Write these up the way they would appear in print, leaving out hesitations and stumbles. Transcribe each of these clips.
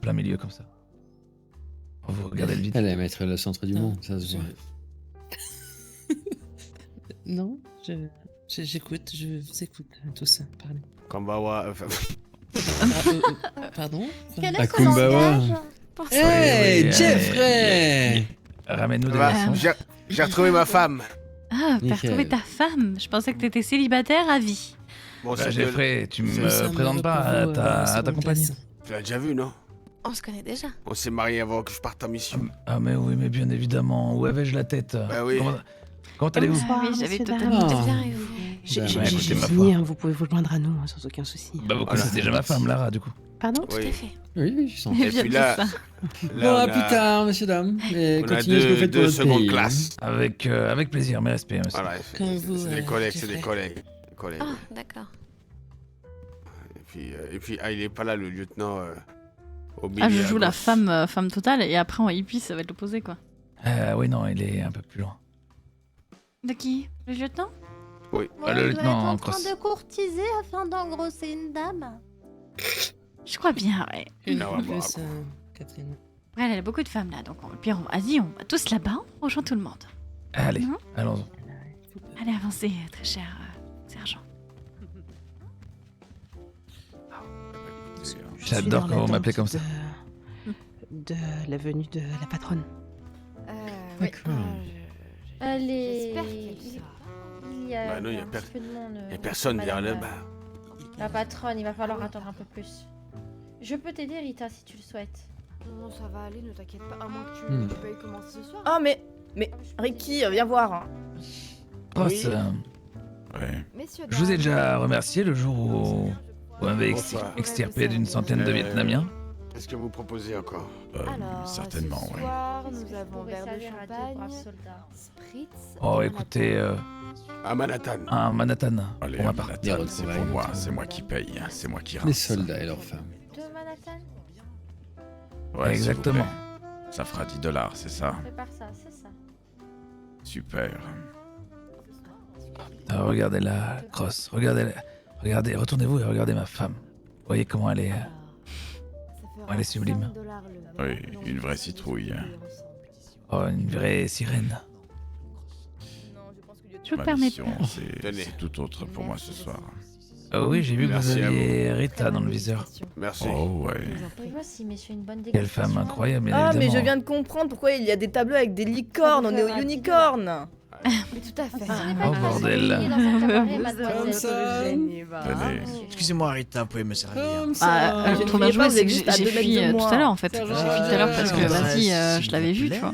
plein milieu comme ça. Vous regardez le vide. Elle aime être le centre du monde, ça se voit. Non, j'écoute, je vous écoute, tout ça, parlez. Kambawa. Pardon Quel est ce Akumbawa. langage Hey, oui, Jeffrey Ramène-nous des Bah, leçons. j'ai retrouvé ma femme. Ah, t'as Nickel. retrouvé ta femme. Je pensais que t'étais célibataire à vie. Bon, Bah, c'est Jeffrey, tu Ça me me présentes pas à retrouve, ta seconde compagne. classe. Tu l'as déjà vu, non? On se connaît déjà. On s'est mariés avant que je parte en mission. Ah mais oui, mais bien évidemment. Où avais-je la tête? Bah oui. Comment allez-vous? Ah oui, j'avais totalement... Ah. Bien, et vous J'ai Bah, écoutez, j'ai ma fini, foi. hein, vous pouvez vous joindre à nous, hein, sans aucun souci. Bah vous connaissez déjà ma femme, Lara, du coup. Pardon Tout à Oui. fait. Oui, je sens. Et puis là, ça. Bon, à on plus a- tard, messieurs, dames. Et On a continuez ce que vous faites pour deux votre secondes pays. classes. Avec plaisir, mes respects, monsieur. Voilà, Comme vous, c'est des collègues, c'est Jeffrey. des collègues. Des collègues. Ah, d'accord. Et puis il est pas là, le lieutenant. Au milieu Ah, je à joue la gauche. femme totale et après en hippie, ça va être l'opposé quoi. Oui, non, il est un peu plus loin. De qui? Le lieutenant? Oui. Ah, le il doit lieutenant être en en train crosse. de courtiser afin d'engrosser une dame. Je crois bien, ouais. Une Non, fois bah, plus, Catherine. Ouais, elle a beaucoup de femmes là, donc au pire, vas-y, on va tous là-bas, on rejoint tout le monde. Allez, Mhm. allons-y. Allez, avancez, très cher sergent. J'adore quand vous m'appelez comme ça. De la venue de la patronne. D'accord. Elle est... J'espère qu'elle sait pas. Il y a, Bah non, il y a un per- petit peu de monde. Il y a personne derrière madame, là-bas. La patronne, il va falloir attendre un peu plus. Je peux t'aider, Rita, si tu le souhaites. Non, ça va aller, ne t'inquiète pas, à moins que Hmm. tu veuilles commencer ce soir. Oh mais Ricky, viens voir. Hein. Cross, Oui. ouais. Messieurs, Je vous ai dames, déjà remercié le jour où vous m'avez Bonsoir. extirpé d'une centaine de Euh, Vietnamiens. Qu'est-ce que vous proposez encore? Alors, certainement, ce ouais. soir, Qu'est-ce que nous je avons pourrais verre de servir à deux champagne, braves soldats spritz. Oh, et écoutez, À Manhattan. un Manhattan, Allez, pour ma part. Manhattan, Des c'est retrouvailles, pour moi, notamment. c'est moi qui paye, c'est moi qui Les rince. soldats et leurs femmes. De Manhattan? Ouais, s'il vous Exactement. plaît. Ça fera 10 $, c'est ça? Prépare ça, c'est ça. Super. Ah, regardez la crosse, regardez, retournez-vous et regardez ma femme. Vous voyez comment elle est. Alors, ça fera Elle est sublime. 5 $ le Oui, verre. une Non, vraie vous citrouille. pouvez ensemble. Oh, une vraie sirène. Je me Ma permets mission, pas. Tenez. c'est tout autre pour moi ce soir. Oh oui, j'ai vu que vous Merci à aviez Très Rita dans le bonne viseur. dégustation. Merci. Oh ouais. Je vous en Oui, prie. voici, messieurs, une bonne Quelle dégustation. femme incroyable, bien Ah mais évidemment. je viens de comprendre pourquoi il y a des tableaux avec des licornes, on est au unicorn. Mais tout à fait. Ce n'est Oh, pas une façon bordel. de briller dans un cabaret, Comme mademoiselle. ça. Tenez. Monsieur. Excusez-moi Rita, vous pouvez me servir. Comme Ah, ça. trop bien joué, vous c'est êtes que juste à j'ai 2 mètres fui de tout moi. à l'heure en fait. Ça J'ai va. fui tout à l'heure parce que vas-y, je l'avais vu, tu vois.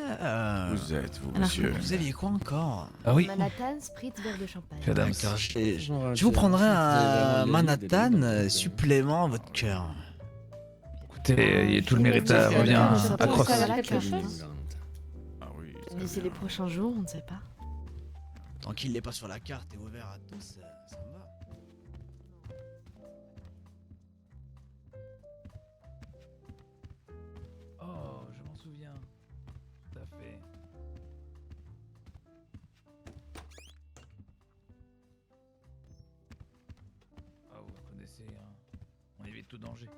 Vous êtes, vous, Alors, monsieur. Vous aviez quoi encore? Ah oui, Manhattan, spritz, verre de champagne. Madame. D'accord, je Genre, vous prendrai un des Manhattan livres, des supplément à votre cœur. Écoutez, tout le mérite revient à Cross. Ça va quelque livres. chose Ah oui, très Mais c'est bien. les prochains jours, on ne sait pas. Tant qu'il n'est pas sur la carte et ouvert à tous, ça me va. Oh, je m'en souviens. Tout à fait. Ah, vous connaissez, hein. On évite tout danger.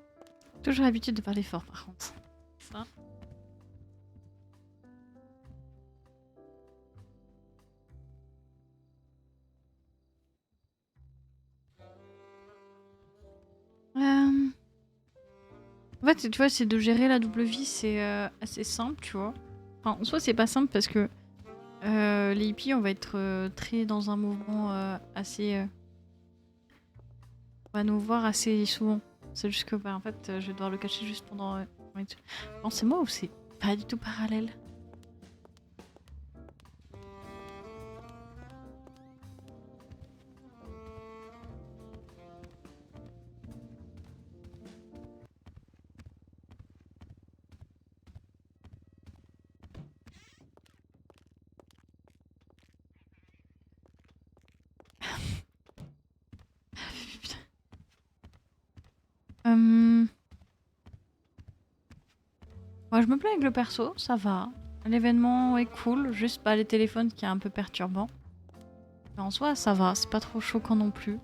Toujours l'habitude de parler fort par contre. Ça. En fait, tu vois, c'est de gérer la double vie, c'est assez simple, tu vois. Enfin, en soi, c'est pas simple parce que les hippies, on va être très dans un mouvement assez. On va nous voir assez souvent. C'est juste que, bah, en fait, je vais devoir le cacher juste pendant. Non, c'est moi ou c'est pas du tout parallèle? Putain. Moi, je me plains avec le perso, ça va. L'événement est cool, juste pas les téléphones qui est un peu perturbant. Mais en soi, ça va, c'est pas trop choquant non plus.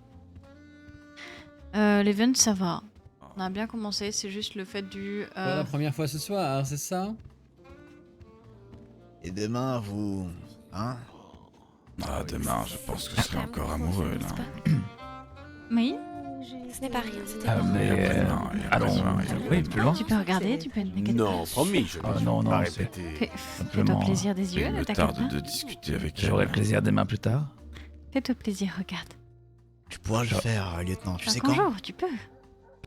L'event, ça va. On a bien commencé, c'est juste le fait du... Pour la première fois ce soir, c'est ça? Et demain, vous... Hein? Ah, demain, je pense que je serai encore amoureux, là. Oui, Ce n'est pas rien, c'était Ah, bon. mais... après-demain, et allons... après-demain, et Oui, plus loin. tu peux regarder, tu peux... t'inquiète Non, pas. promis, je Ah, ne non, vais non, pas c'est- répéter. Fais-toi Simplement, plaisir des il yeux, me t'inquiète tarde pas. de discuter avec elle. J'aurai plaisir demain plus tard. Fais-toi plaisir, regarde. Tu pourras le faire, lieutenant. Tu sais Un quand? jour, tu peux.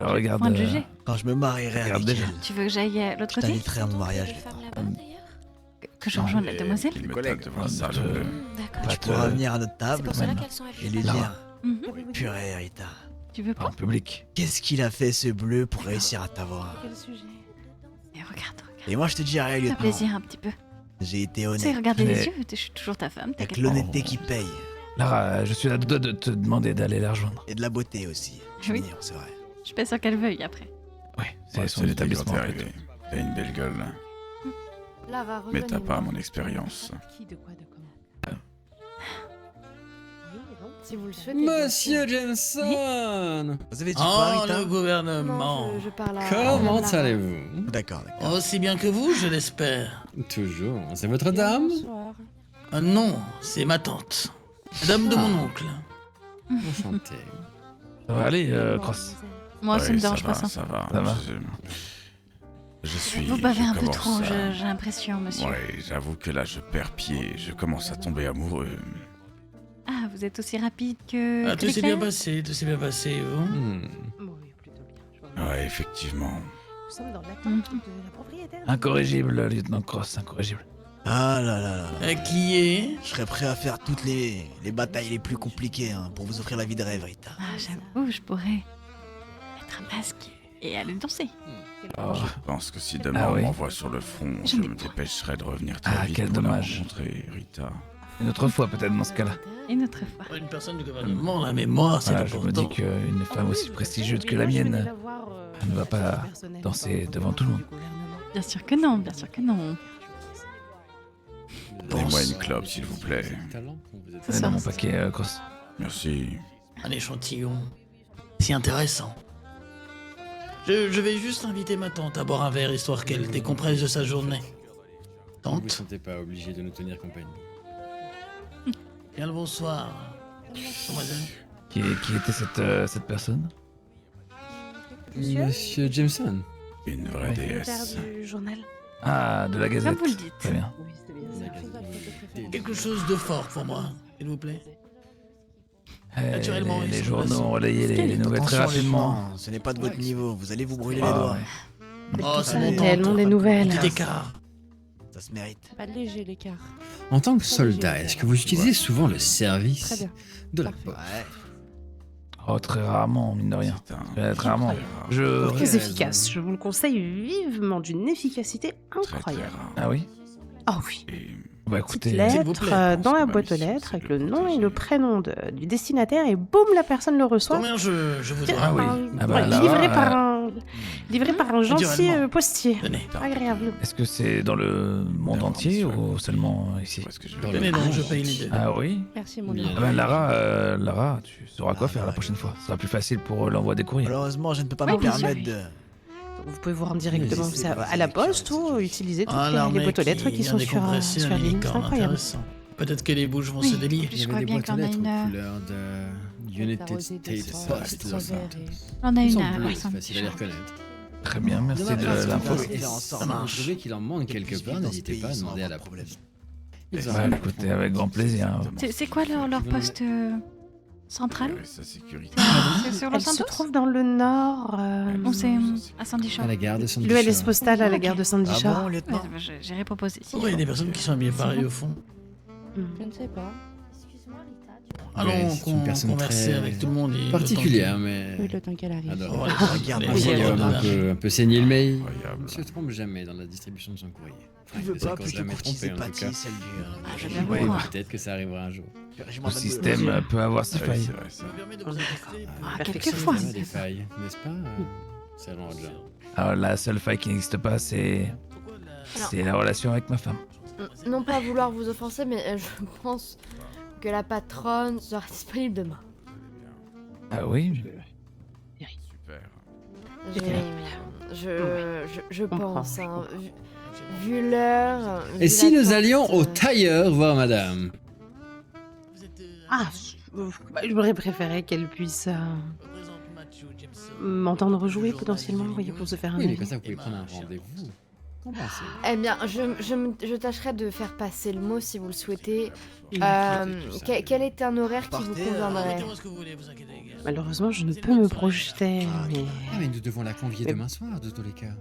Regarde... Point de juger. Quand je me marierai Regarde avec déjà. elle. Tu veux que j'aille l'autre Je côté? t'inviterai à mon mariage, Les lieutenant. femmes là-bas, d'ailleurs Que je rejoigne la demoiselle? Il me collègues. tâte de voir ça, le bleu. D'accord. Pas Tu pourras te- venir à notre C'est table pour cela même. qu'elles sont et habillées. lui Lara. dire Mhm. Purée, Rita. Tu veux En pas? public. Qu'est-ce qu'il a fait ce bleu pour réussir à t'avoir? Quel sujet? Et regarde. Et moi je te dirais, Fais lieutenant, plaisir un petit peu. j'ai été Tu sais, honnête. regarder Mais- les yeux, je suis toujours ta femme, Avec t'inquiète pas. l'honnêteté qui paye. Lara, je suis à deux doigts de te demander d'aller la rejoindre. Et de la beauté aussi. Je suis Oui. mignon, c'est vrai. Je suis pas sûre qu'elle veuille après. Oui, c'est Ouais, son l'été établissement. quand t'es plutôt. arrivé. T'as une belle gueule, Lara, mais t'as pas rejoignez-moi. mon expérience. Qui, de quoi, de comment? Si vous le souhaitez. Monsieur Jensen! Vous avez dit quoi, Oh, Rita? le gouvernement. Non, je parle à... Comment Madame Lara. allez-vous? D'accord, d'accord. Aussi bien que vous, je l'espère. Toujours. C'est votre dame? Bonsoir. Non, c'est ma tante. La dame de mon oncle. Enchanté. Ça va aller, Cross. Moi, ça Ouais, me dérange pas va, ça. Ça va. Ça va. Je suis... Vous bavez je un peu commence trop, à- j'ai l'impression, monsieur. Ouais, j'avoue que là, je perds pied. Je commence à tomber amoureux. Ah, vous êtes aussi rapide que... Ah, que tout les s'est bien clés passé, tout s'est bien passé, vous. Oui, plutôt bien. Je vois bien. Ouais, effectivement. Nous sommes dans l'attente Mhm. de la propriétaire. Incorrigible, lieutenant Cross, incorrigible. Ah là là là là. Qui est Je serais prêt à faire toutes les batailles les plus compliquées hein, pour vous offrir la vie de rêve, Rita. Ah, j'avoue, je pourrais mettre un masque et aller danser. Oh. Je pense que si demain Ah on oui. m'envoie sur le front, je J'en ai me pas. dépêcherai de revenir très Ah, vite quel pour dommage. la rencontrer, Rita. Une autre fois, peut-être, dans ce cas-là. Une autre fois. Une personne du gouvernement, la mémoire, c'est Voilà, je me dis important. qu'une femme aussi prestigieuse que la mienne ne va pas danser devant tout le monde. Bien sûr que non, bien sûr que non. Donnez-moi une clope, s'il vous plaît. C'est Dans ça. mon paquet, Cross. Merci. Un échantillon. Si intéressant. Je vais juste inviter ma tante à boire un verre histoire qu'elle décompresse de sa journée. Vous ne vous Tante, sentez pas obligé de nous tenir compagnie. bien le bonsoir. Mademoiselle. Qui était cette personne? Monsieur Jameson. Une vraie déesse. du journal. Ah, de la Comme Gazette. vous le dites. Très bien. Oui, c'était bien ça. Quelque chose de fort pour moi, s'il vous plaît. Naturellement, les ils sont journaux passés. ont relayé les nouvelles très Attention, rapidement. lieutenant, ce n'est pas de votre niveau, vous allez vous brûler les Ah, doigts. ouais. Oh, ça, mon tellement tante. des nouvelles. Petit écart. Ça se mérite. Pas de léger l'écart. En tant que soldat, est-ce que vous utilisez souvent le Très service bien. de la Parfait. poste? Ouais. Oh, très rarement, mine de rien. C'est un... Très rarement. Je... Très efficace. Je vous le conseille vivement, d'une efficacité Très, très incroyable. rare. Ah oui? Ah oui. Et Bah Petite écoutez, S'il vous lettre plaît. dans la Même boîte aux si lettres c'est avec le le nom et protégé. le prénom du destinataire et boum, la personne le reçoit. Combien je vous dois Ah oui. Ah bah, Ouais, là, livré par un gentil Naturellement. postier. Tenez. Agréable. est-ce que c'est dans le monde entier ou seulement ici? Parce que je Dans vais... Tenez le- donc, je paye l'idée. Ah oui? Merci mon Bien. ami. Ah ben Lara, tu sauras quoi faire la prochaine fois. Ce sera plus facile pour l'envoi des courriers. Malheureusement, je ne peux pas Oui, me bien sûr. permettre de... Vous pouvez vous rendre directement Mais c'est- ça, à la poste ou utiliser toutes Ah, les l'armée boîtes aux lettres qui vient sont sur décompresser la un ligne. C'est licorne incroyable. intéressant. Peut-être que les bouches vont Oui. se délier. Je Il y crois avait des bien boîtes aux qu'on a lettres une, aux couleurs de United States Post Los Santos. On a Ils une sont à bleus, c'est Vincent facile à les Michel. reconnaître. Très bien, merci de l'info. Et faire en sorte Si vous marche. trouvez qu'il en manque quelque qu'ils part, vivent dans ce n'hésitez pays pas à sans demander à avoir la de problème. police. Bah écoutez, avec grand plaisir. C'est quoi leur poste central? Sa sécurité. C'est sur Los Elle se Santos? trouve dans le nord. On sait à Sandy Shore. À la gare de Sandy Le LS Shore. postal à la Ok. gare de Sandy Ah Shore. bon, lieutenant? J'irai proposer. Si. Pourquoi il y a des personnes qui sont habillées pareil au fond Je ne sais pas. Excuse-moi, Rita. tu- Allons c'est une personne converser très avec tout le monde. et le particulière, mais Oui, le temps qu'elle arrive. temps adorable. que- Regarde, les- oui, les- il y a les- Un peu saigné le mail. Incroyable. Ne se trompe jamais dans la distribution de son courrier. Tu veux Ne s'est pas encore que je te jamais courtise trompé, des en tout cas. pâtis, celle du... Ah, je du- viens Oui, vous voir. Peut-être que ça arrivera un jour. Je Le m'en bats de- système peut avoir ses Ouais, failles. c'est vrai, ça. Ça me permet de vous assister. Ah, Perfection. quelquefois. Il y a des failles, n'est-ce pas, Sergent Roger? Alors la seule faille qui n'existe pas, c'est la relation avec ma femme. Non pas vouloir vous offenser, mais je pense que la patronne sera disponible demain. Ah oui? Super. Je comprends. pense, hein, vu l'heure... Et vu si nous l'attente, allions au tailleur voir madame? Vous êtes, Ah, j'aurais préféré qu'elle puisse représente Matthew Jameson. m'entendre jouer potentiellement, vous voyez, pour se faire un Oui, mais avis. comme ça, vous pouvez prendre un rendez-vous. Qu'en pensez? Eh bien, je tâcherai de faire passer le mot si vous le souhaitez. Oui, Quel est un horaire qui vous Partez, conviendrait? Mettez-moi ce que vous voulez, vous inquiétez pas. Malheureusement, je ne peux me projeter, mais... Ah, mais nous devons la convier Mais- demain soir, de tous les cas.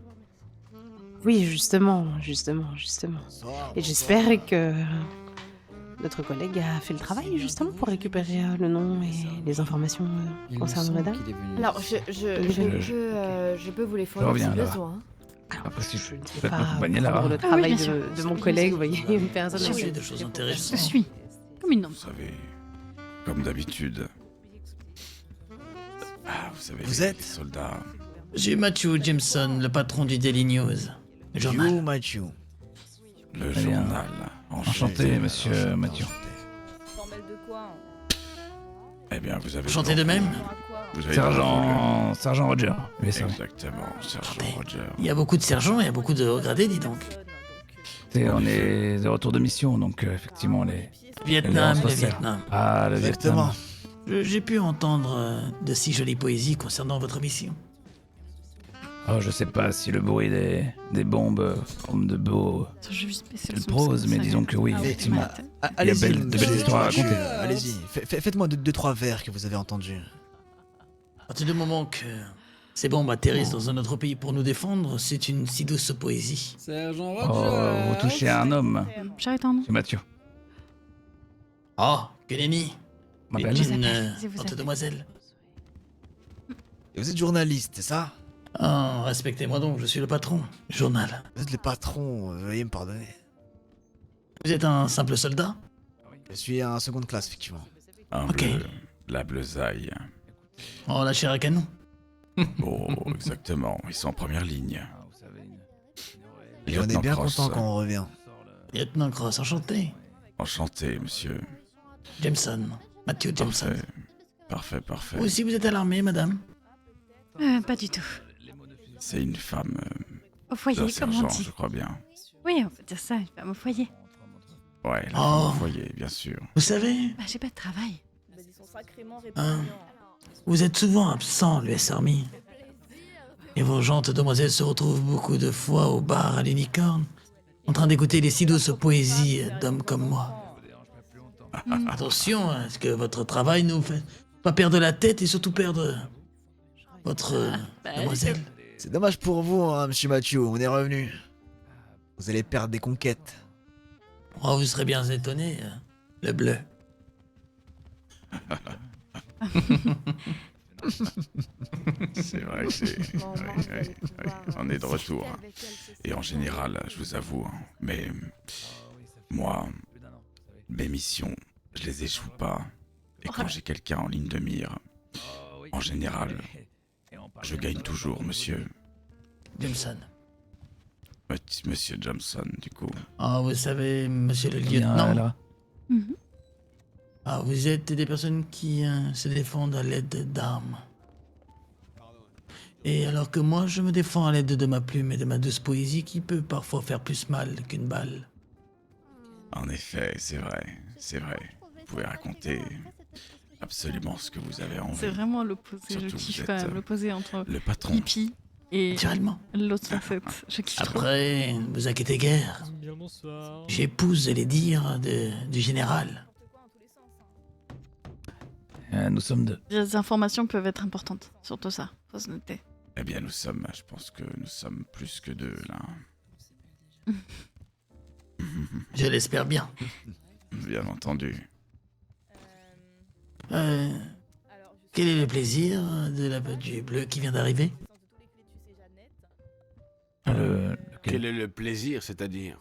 Oui, justement. Bonsoir, Et j'espère que notre collègue a fait le travail, justement, pour récupérer le nom et les informations Il me concernant semble la dame. qu'il est venu. Alors, je peux vous les fournir si reviens, là. besoin. Après, si Je ne je vais peux pas t'accompagner là. prendre le Ah oui, travail bien sûr. de mon collègue, vous voyez, une personne... J'ai assez- fait de choses Je intéressantes. suis comme une Vous ombre. savez, comme d'habitude. Ah, vous savez, Vous les êtes soldats. J'ai Matthew Jameson, le patron du Daily News. Le journal. You, Mathieu. Le Très bien. journal. Enchanté, monsieur Mathieu. Eh bien, vous avez. Enchanté de même. Vous avez Sergent Roger. Oui, ça. Exactement, Sergent Enchanté. Roger. Il y a beaucoup de sergents, il y a beaucoup de gradés, dis donc. On est de retour de mission, donc effectivement, les. Vietnam, on se le resserre. Vietnam. Ah, le Exactement. Vietnam. J'ai pu entendre de si jolies poésies concernant votre mission. Oh, je sais pas si le bruit des bombes comme de beau. Je vais juste baisser Le son prose, ça, mais ça- disons que oui, Ah effectivement. ma tête. Allez-y, de belles monsieur histoires à Mathieu, raconter. Allez-y, faites-moi deux, trois vers que vous avez entendus. À partir du moment que ces bombes atterrissent dans un autre pays pour nous défendre, c'est une si douce poésie. Sergent Oh, Roger. vous touchez à un homme, J'arrête un nom. c'est Mathieu. Oh, que nenni. On m'appelle. Vous Une appelez, vous forte appelez. demoiselle. Et vous êtes journaliste, c'est ça? Oh, respectez-moi donc, je suis le patron du journal. Vous êtes le patron, veuillez me pardonner. Vous êtes un simple soldat? Je suis en seconde classe, effectivement. Un Ok. bleu, la bleusaille. Oh, la chair à canon. Oh, exactement, ils sont en première ligne. Et on est Lieutenant bien Cross. content quand on revient. Lieutenant Cross, enchanté. Enchanté, monsieur. Jameson. Matthew Jameson. Parfait. Parfait, parfait. Vous aussi, vous êtes à l'armée, madame? Pas du tout. C'est une femme Au foyer, d'un comme on sergent, dit. je crois bien. Oui, on peut dire ça, une femme au foyer. Ouais, la Oh. femme au foyer, bien sûr. Vous savez, Bah, j'ai pas de travail. hein, vous êtes souvent absent, l'US Army. Et vos gentes demoiselles se retrouvent beaucoup de fois au bar à l'unicorne, en train d'écouter les si douces poésies d'hommes comme moi. Attention à ce que votre travail nous fait pas perdre la tête et surtout perdre votre demoiselle. C'est dommage pour vous, hein, monsieur Mathieu, on est revenu. Vous allez perdre des conquêtes. Oh, vous serez bien étonné, le bleu. C'est vrai que c'est. Ouais, on est de retour. Et en général, je vous avoue, hein, mais moi, mes missions, je les échoue pas. Et quand j'ai quelqu'un en ligne de mire, en général, je gagne toujours, monsieur. Jameson. Monsieur Johnson, du coup. Ah, vous savez, monsieur le Bien, lieutenant. là. Mhm. Ah, vous êtes des personnes qui se défendent à l'aide d'armes. Et alors que moi, je me défends à l'aide de ma plume et de ma douce poésie qui peut parfois faire plus mal qu'une balle. En effet, c'est vrai, c'est vrai. Vous pouvez raconter absolument ce que vous avez envie. C'est vraiment l'opposé. Je Surtout, kiffe vous quand êtes, même l'opposé entre Le patron. hippie et Naturellement. l'autre facette. Je kiffe trop. Après, ne vous inquiétez guère. J'épouse les dires du général. Nous sommes deux. Les informations peuvent être importantes, surtout ça, faut se noter. Eh bien, je pense que nous sommes plus que deux, là. Je l'espère bien. Bien entendu. Quel est le plaisir du bleu qui vient d'arriver? Quel est le plaisir, c'est-à-dire?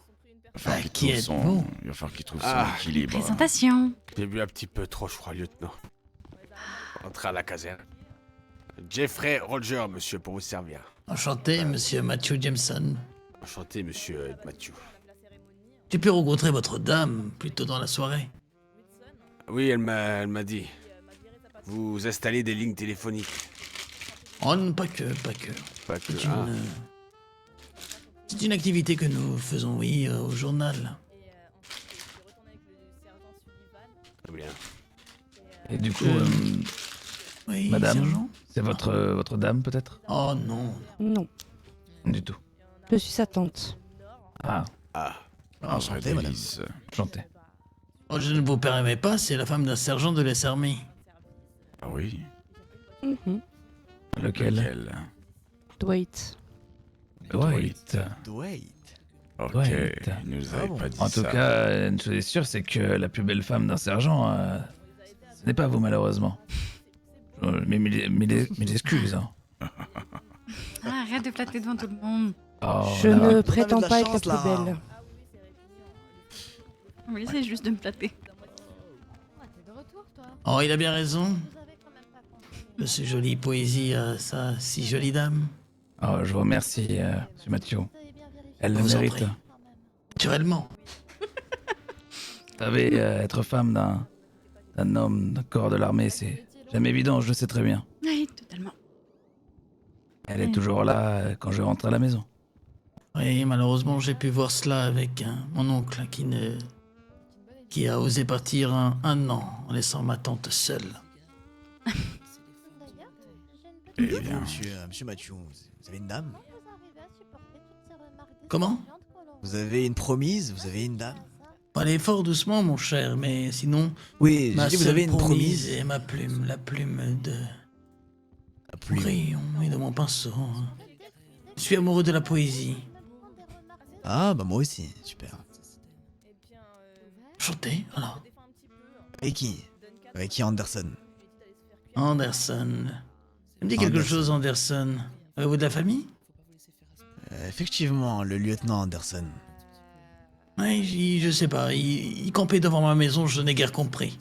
Ah, qui êtes-vous? Il va falloir qu'il trouve Ah. son équilibre. Présentation. J'ai bu un petit peu trop, je crois, lieutenant. Entrez à la caserne. Jeffrey Roger, monsieur, pour vous servir. Enchanté, monsieur Matthew Jameson. Enchanté, monsieur Mathieu. J'ai pu rencontrer votre dame plus tôt dans la soirée. Oui, elle m'a dit. Vous installez des lignes téléphoniques. Oh non, pas que. Pas que. C'est Ah. c'est une activité que nous faisons, oui, au journal. Très bien. Et du coup, Oui, madame, sergent? c'est votre dame peut-être? Oh non. Non, Du tout. je suis sa tante. Ah, Ah. Enchanté, madame. Élise. enchanté. Oh, je ne vous permets pas, c'est la femme d'un sergent de l'Es Army. Ah oui. Mhm. Lequel? Lequel? Dwight. Dwight. Dwight. Ok, Dwight. il nous Ah avait bon. pas dit En tout ça. cas, une chose est sûre, c'est que la plus belle femme d'un sergent, ce n'est pas vous malheureusement. Mille excuses. Hein. Ah, arrête de flatter devant tout le monde. Oh, Je là. ne prétends de la pas être chance, la plus là. belle. On va essayer juste de me flatter. Oh, il a bien raison. De ce jolie poésie à sa si jolie dame. Oh, je vous remercie, monsieur Mathieu. Elle le Je vous en mérite. prie. Naturellement. Vous savez, être femme d'un homme, d'un corps de l'armée, c'est jamais évident, je le sais très bien. Oui, totalement. Elle est toujours là quand je rentre à la maison. Oui, malheureusement, j'ai pu voir cela avec mon oncle qui a osé partir un an en laissant ma tante seule. Eh Et vous, bien, monsieur Mathieu, vous avez une dame? Comment? Vous avez une promise? Vous avez une dame? Allez fort doucement, mon cher, mais sinon, Oui, ma j'ai dit vous seule avez une promise promise. est ma plume, la plume de La plume. mon crayon et de mon pinceau. Je suis amoureux de la poésie. Ah, bah moi aussi, super. Chanter, alors. Avec qui? Avec qui Anderson? Anderson. Ça me dit quelque Anderson. chose, Anderson. Avez-vous de la famille? Effectivement, le lieutenant Anderson. Oui, je sais pas. Il campait devant ma maison, je n'ai guère compris.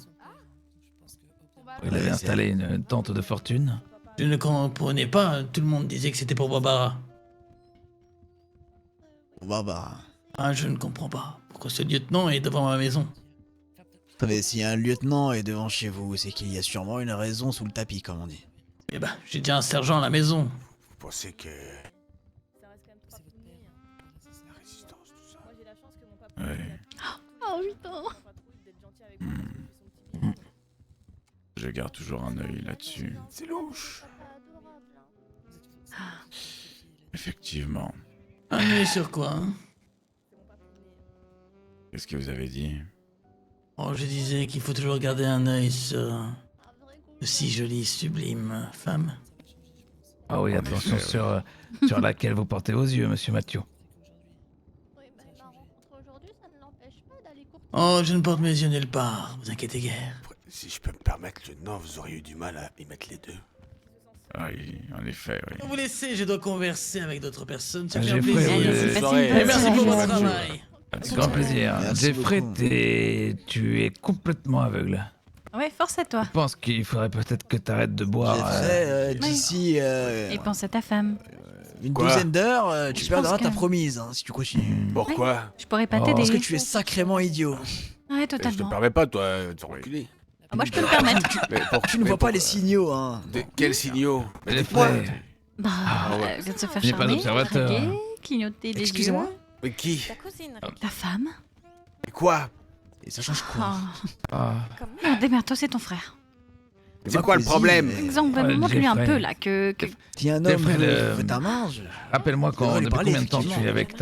Il avait Ouais, installé une tente de fortune. Je ne comprenais pas. Tout le monde disait que c'était pour Barbara. Barbara. Ah, je ne comprends pas. Pourquoi ce lieutenant est devant ma maison? Vous savez, si un lieutenant est devant chez vous, c'est qu'il y a sûrement une raison sous le tapis, comme on dit. Eh ben, j'ai déjà un sergent à la maison. Vous pensez que. La résistance, tout ça. ouais. Oh putain. Je garde toujours un œil là-dessus. C'est louche. Effectivement. Un œil sur quoi, hein? Qu'est-ce que vous avez dit? Oh, je disais qu'il faut toujours garder un œil sur de si jolie, sublime femme. Ah oui, En attention effet, sur laquelle vous portez vos yeux, monsieur Mathieu. Oh, je ne porte mes yeux nulle part, vous inquiétez guère. Après, si je peux me permettre, lieutenant, vous auriez eu du mal à y mettre les deux. Ah oui, en effet, oui. Vous laissez, je dois converser avec d'autres personnes. Ça fait J'ai un fait, plaisir. oui, c'est soirée. facile. Et merci pour votre Ouais. travail. Avec grand plaisir. Merci Jeffrey, beaucoup. tu es complètement aveugle. Ouais, force à toi. Je pense qu'il faudrait peut-être que tu arrêtes de boire. Jeffrey, d'ici Et pense à ta femme. une Quoi douzaine d'heures, tu Je perdras pense ta que- promise, hein, si tu continues. Pourquoi? Je pourrais pas Oh. t'aider. Parce que tu es sacrément idiot. Ouais, Je te totalement. permets pas, toi, de te reculer. Ah, moi, je peux me permettre. Mais pour- Tu ne mais vois pas pour- les signaux, hein. Quels signaux? Jeffrey, Bah, ouais. vient de se faire Il n'est pas charmer, observateur. draguer, clignoter les yeux. Excusez-moi. Mais qui? Ta femme. Mais quoi? Et ça change quoi? ah, Non, démerde-toi, c'est ton frère. C'est quoi le problème? Exemple, Ouais, montre-lui un Jeffrey. peu là que... Si un homme Jeffrey, veut ta main, je rappelle-moi devrais lui depuis parler, combien de temps tu effectivement. es avec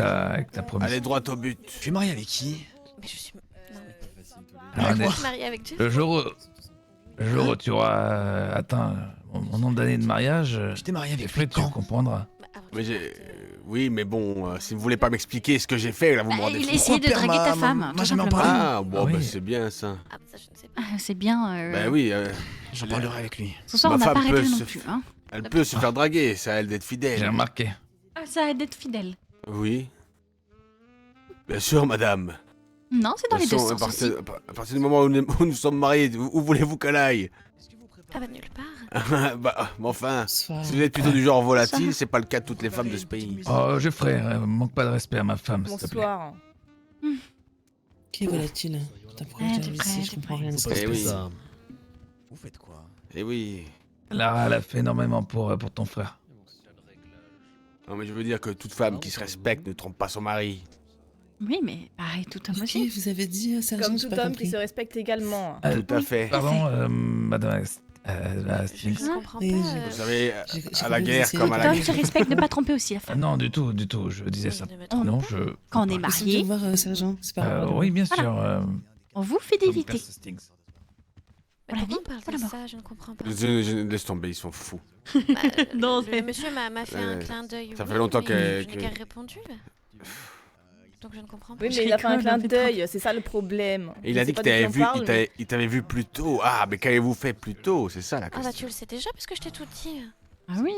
ta promise. Allez droit au but. suis marié avec qui? Mais je suis... Ah, Avec moi. mariée avec Jeff. le jour où tu auras atteint mon nombre d'années de mariage, Je t'ai marié avec Jeffrey, lui tu quand? comprendras. Mais oui, mais bon, si vous voulez pas m'expliquer ce que j'ai fait, là, vous me Bah, rendez il fou. a essayé de Pourquoi draguer ta ma- femme, ma- tout moi, jamais en simplement. parlé. Ah, bon, Ah oui. bah c'est bien ça. Ah, ça, je ne sais pas. Ah, c'est bien. Bah oui, J'en parlerai avec lui. Ce soir, Ma on n'a femme pas peut arrêté non se plus. faire- Hein. elle peut se faire draguer, c'est à elle d'être J'ai fidèle. remarqué. Ah, ça aide d'être fidèle. Oui. Bien sûr, madame. Non, c'est dans Bien les deux sûr, sens aussi. à partir du moment où nous sommes mariés, où voulez-vous qu'elle aille? Ah bah nulle part. Bah, mais enfin, si vous êtes plutôt du genre volatile, c'est pas le cas de toutes les femmes de ce pays. Oh, Jeffrey, manque pas de respect à ma femme, s'il te plaît. Bonsoir. Qui est volatile? Putain, pourquoi Ah, tu t'es ici? prêt, Je t'es comprends prêt. rien de ce qui Eh se oui. passe. Vous faites quoi? Eh oui. Lara, elle a fait énormément pour ton frère. Non, mais je veux dire que toute femme qui se respecte ne trompe pas son mari. Oui, mais pareil, tout homme Ok, aussi. vous avez dit, sergent, Comme j'ai tout pas homme compris. qui se respecte également. Tout à fait. Pardon, madame Hastings. Je comprends Oui, pas. Vous savez, j'ai à compris, la vous guerre essayez comme de- à Tout la homme guerre. se respecte, ne pas tromper aussi la femme. Non, du tout, je disais ça. Non, je... Quand on est Vous marié, de voir, sergent, c'est pas grave. oui, bien sûr. on vous fait d'éviter. Hastings. Pour la vie, Pourquoi on pour parle la de mort. ça? Je ne comprends pas. Laisse tomber, ils sont fous. Non, Le monsieur m'a fait un clin d'œil. ça oui, fait longtemps mais que- je n'ai qu'à répondu. Donc je ne comprends pas. Oui, Je mais il a fait un rigole, clin un peu d'œil, c'est ça le problème. Et il Je a sais dit pas qu'il de qui t'avait on vu, parle, mais- il t'avait vu plus tôt. Ah, mais qu'avez-vous fait plus tôt? C'est ça la Ah bah question. tu le sais déjà parce que je t'ai tout dit. Ah oui,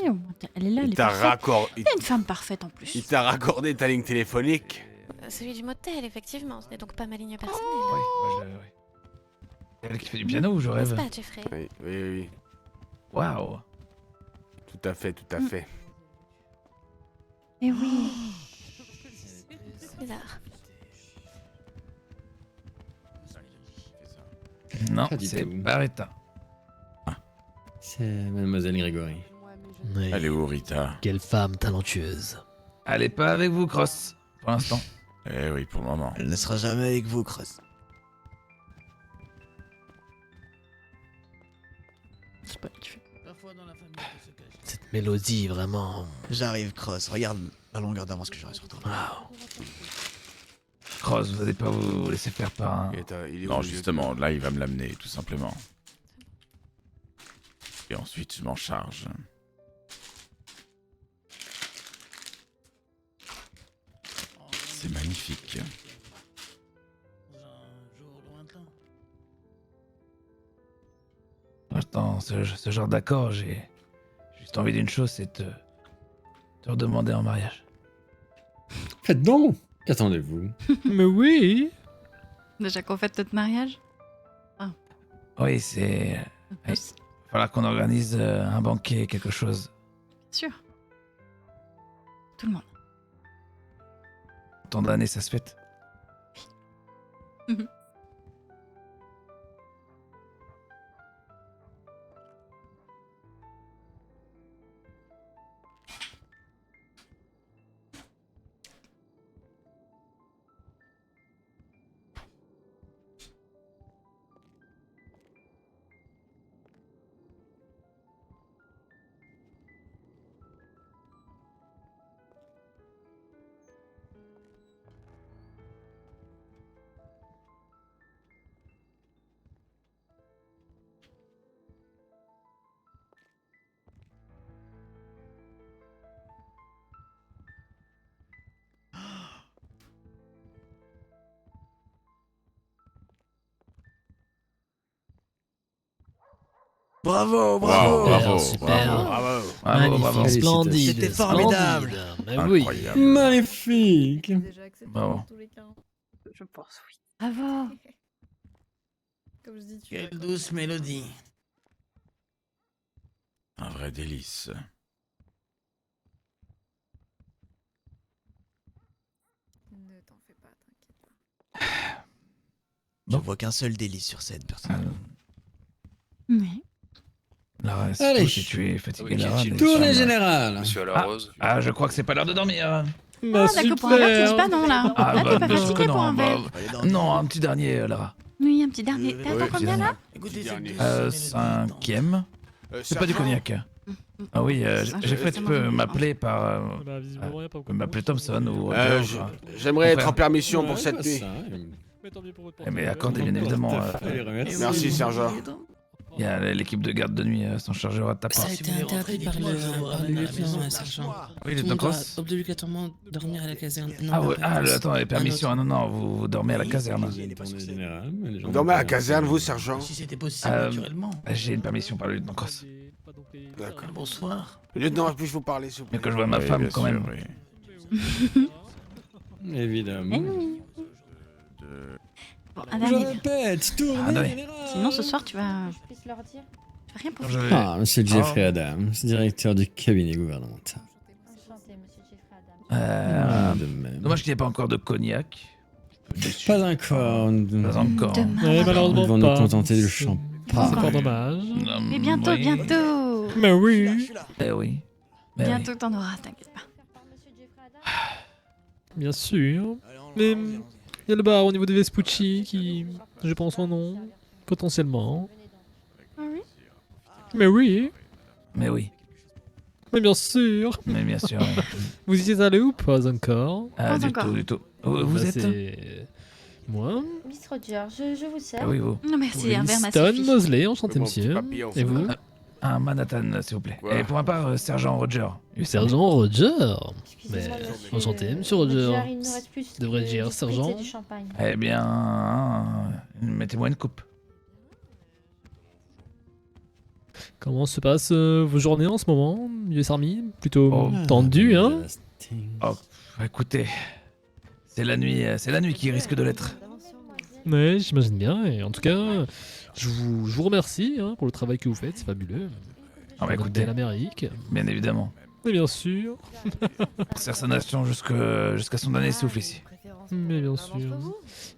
elle est là, elle Il est t'a parfaite. il C'est une femme parfaite en plus. il t'a raccordé ta ligne téléphonique. Celui du motel, effectivement. Ce n'est donc pas ma ligne personnelle. Oui, moi je... oui. Elle qui fait du piano ou je N'est-ce rêve? pas, Jeffrey? Oui, oui, oui. Waouh. Tout à fait, tout à fait. Eh oui. C'est bizarre. Non, Pas du c'est tout. Barretta. C'est mademoiselle Grégory. Ouais, Elle est où, Rita? quelle femme talentueuse. Elle est pas avec vous, Cross, pour l'instant. Eh oui, pour le moment. Elle ne sera jamais avec vous, Cross. C'est pas tu fais. Cette mélodie, vraiment. J'arrive, Cross. Regarde la longueur d'avance que j'aurai sur toi. Cross, vous allez pas vous laisser faire par un... Il est Non, où, justement, là, il va me l'amener, tout simplement. Et ensuite, je m'en charge. C'est magnifique. Dans ce genre d'accord, j'ai juste envie d'une chose, c'est te redemander en mariage. Faites donc! Qu'attendez-vous? Mais oui. Déjà qu'on fait notre mariage. Oui, c'est... Bien Il va falloir qu'on organise un banquet, quelque chose. sûr. Tout le monde. Tant d'années, ça se fête. Bravo, Wow, bravo. bravo, Super. bravo. Bravo. Bravo, bravo. Magnifique, splendide. C'était formidable. Mais oui. Incroyable. Magnifique! Déjà accepté Bravo. dans tous les cas. Je pense, oui. Bravo. Comme je dis, tu Quelle vois, douce mélodie. Un vrai délice. ne t'en fais pas, t'inquiète pas. Je vois qu'un seul délice sur scène, personnellement. Oui. Lara, Allez. si tu es fatigué, Oui, Lara... Kitty. mais- Tournée générale! Monsieur à la rose. Ah, je crois que c'est pas l'heure de dormir. Bah, D'accord, pour un verre, tu dis pas non là. Ah, Là, bah, t'es pas parce fatigué que pour un non, verre. bah, non, un petit dernier, Lara. Oui, un petit dernier. T'es Oui, à combien là Écoutez cette douce Cinquième. C'est pas du cognac. Ah oui, j'ai fait, tu peux m'appeler par... tu peux m'appeler Thompson ou Roger. enfin, J'aimerais être frère. en permission pour Ouais, cette pas nuit. ça, Mais accordez bien évidemment. Les remercie. Merci, sergent. Il y a l'équipe de garde de nuit s'en chargera de ta part. Ça a été interdit par le lieutenant, sergent. Oui, Tout lieutenant le monde doit Cross. obligatoirement dormir à la caserne. Non, Ah pas ouais, Cross. ah, attends, les Un permissions, autre. non, vous dormez à la caserne. Tournée générale, mais les gens Vous dormez à la vont caserne, faire- vous, sergent? Si c'était possible, Euh, naturellement. J'ai une permission par le lieutenant Cross. D'accord. Bonsoir. Lieutenant, puis-je vous parler, s'il vous Mais plaît? que je vois ma Oui, femme bien quand sûr, même. oui. Évidemment. Eh oui. De- Bon, un Je dernier verre. répète, tournée Ah, allez. générale! Sinon, ce soir, tu vas Je puisse leur dire. tu vas rien pour Je- Ah, monsieur Jeffrey Adams, directeur du cabinet gouvernemental. Enchanté, monsieur Jeffrey Adams. Euh, De même. Dommage qu'il n'y ait pas encore de cognac. Déçu. Pas encore. Pas encore. Demain. Ouais, Nous malheureusement devons nous pas. contenter du C'est champagne. fort dommage. Non, Mais bientôt, oui. bientôt. Mais oui. Eh oui. Mais Bientôt oui. t'en auras, t'inquiète pas. Bien sûr. Mais il y a le bar au niveau de Vespucci qui, je pense, en ont potentiellement. Ah oui? Mais oui. Mais oui. Mais bien sûr. Mais bien sûr. Oui. Vous y êtes allé ou pas encore? Ah, Pas du encore. tout, du tout. Vous Bah, êtes c'est moi. Miss Roger, je vous sers. Ah oui, vous. Non, merci, un verre m'a Winston suffi. Mosley, enchanté Mon petit monsieur. papillon, Et vous? Un Manhattan, s'il vous plaît. Quoi Et pour ma part, Sergent Roger. Sergent Roger. Excusez-moi, Mais monsieur, enchanté, monsieur Roger. il ne reste plus Devrais-je que dire du sergent? spritz et du champagne. Eh bien, mettez-moi une coupe. Comment se passent vos journées en ce moment, US Army? Plutôt Oh. tendu, hein? Oh, écoutez, c'est la nuit qui risque de l'être. Ouais, j'imagine bien. Et en tout cas, je vous remercie hein, pour le travail que vous faites, c'est fabuleux. Ah bah écoutez, l'Amérique. bien évidemment. Mais bien sûr. Sert sa nation jusqu'à son dernier souffle ici. Mais bien sûr.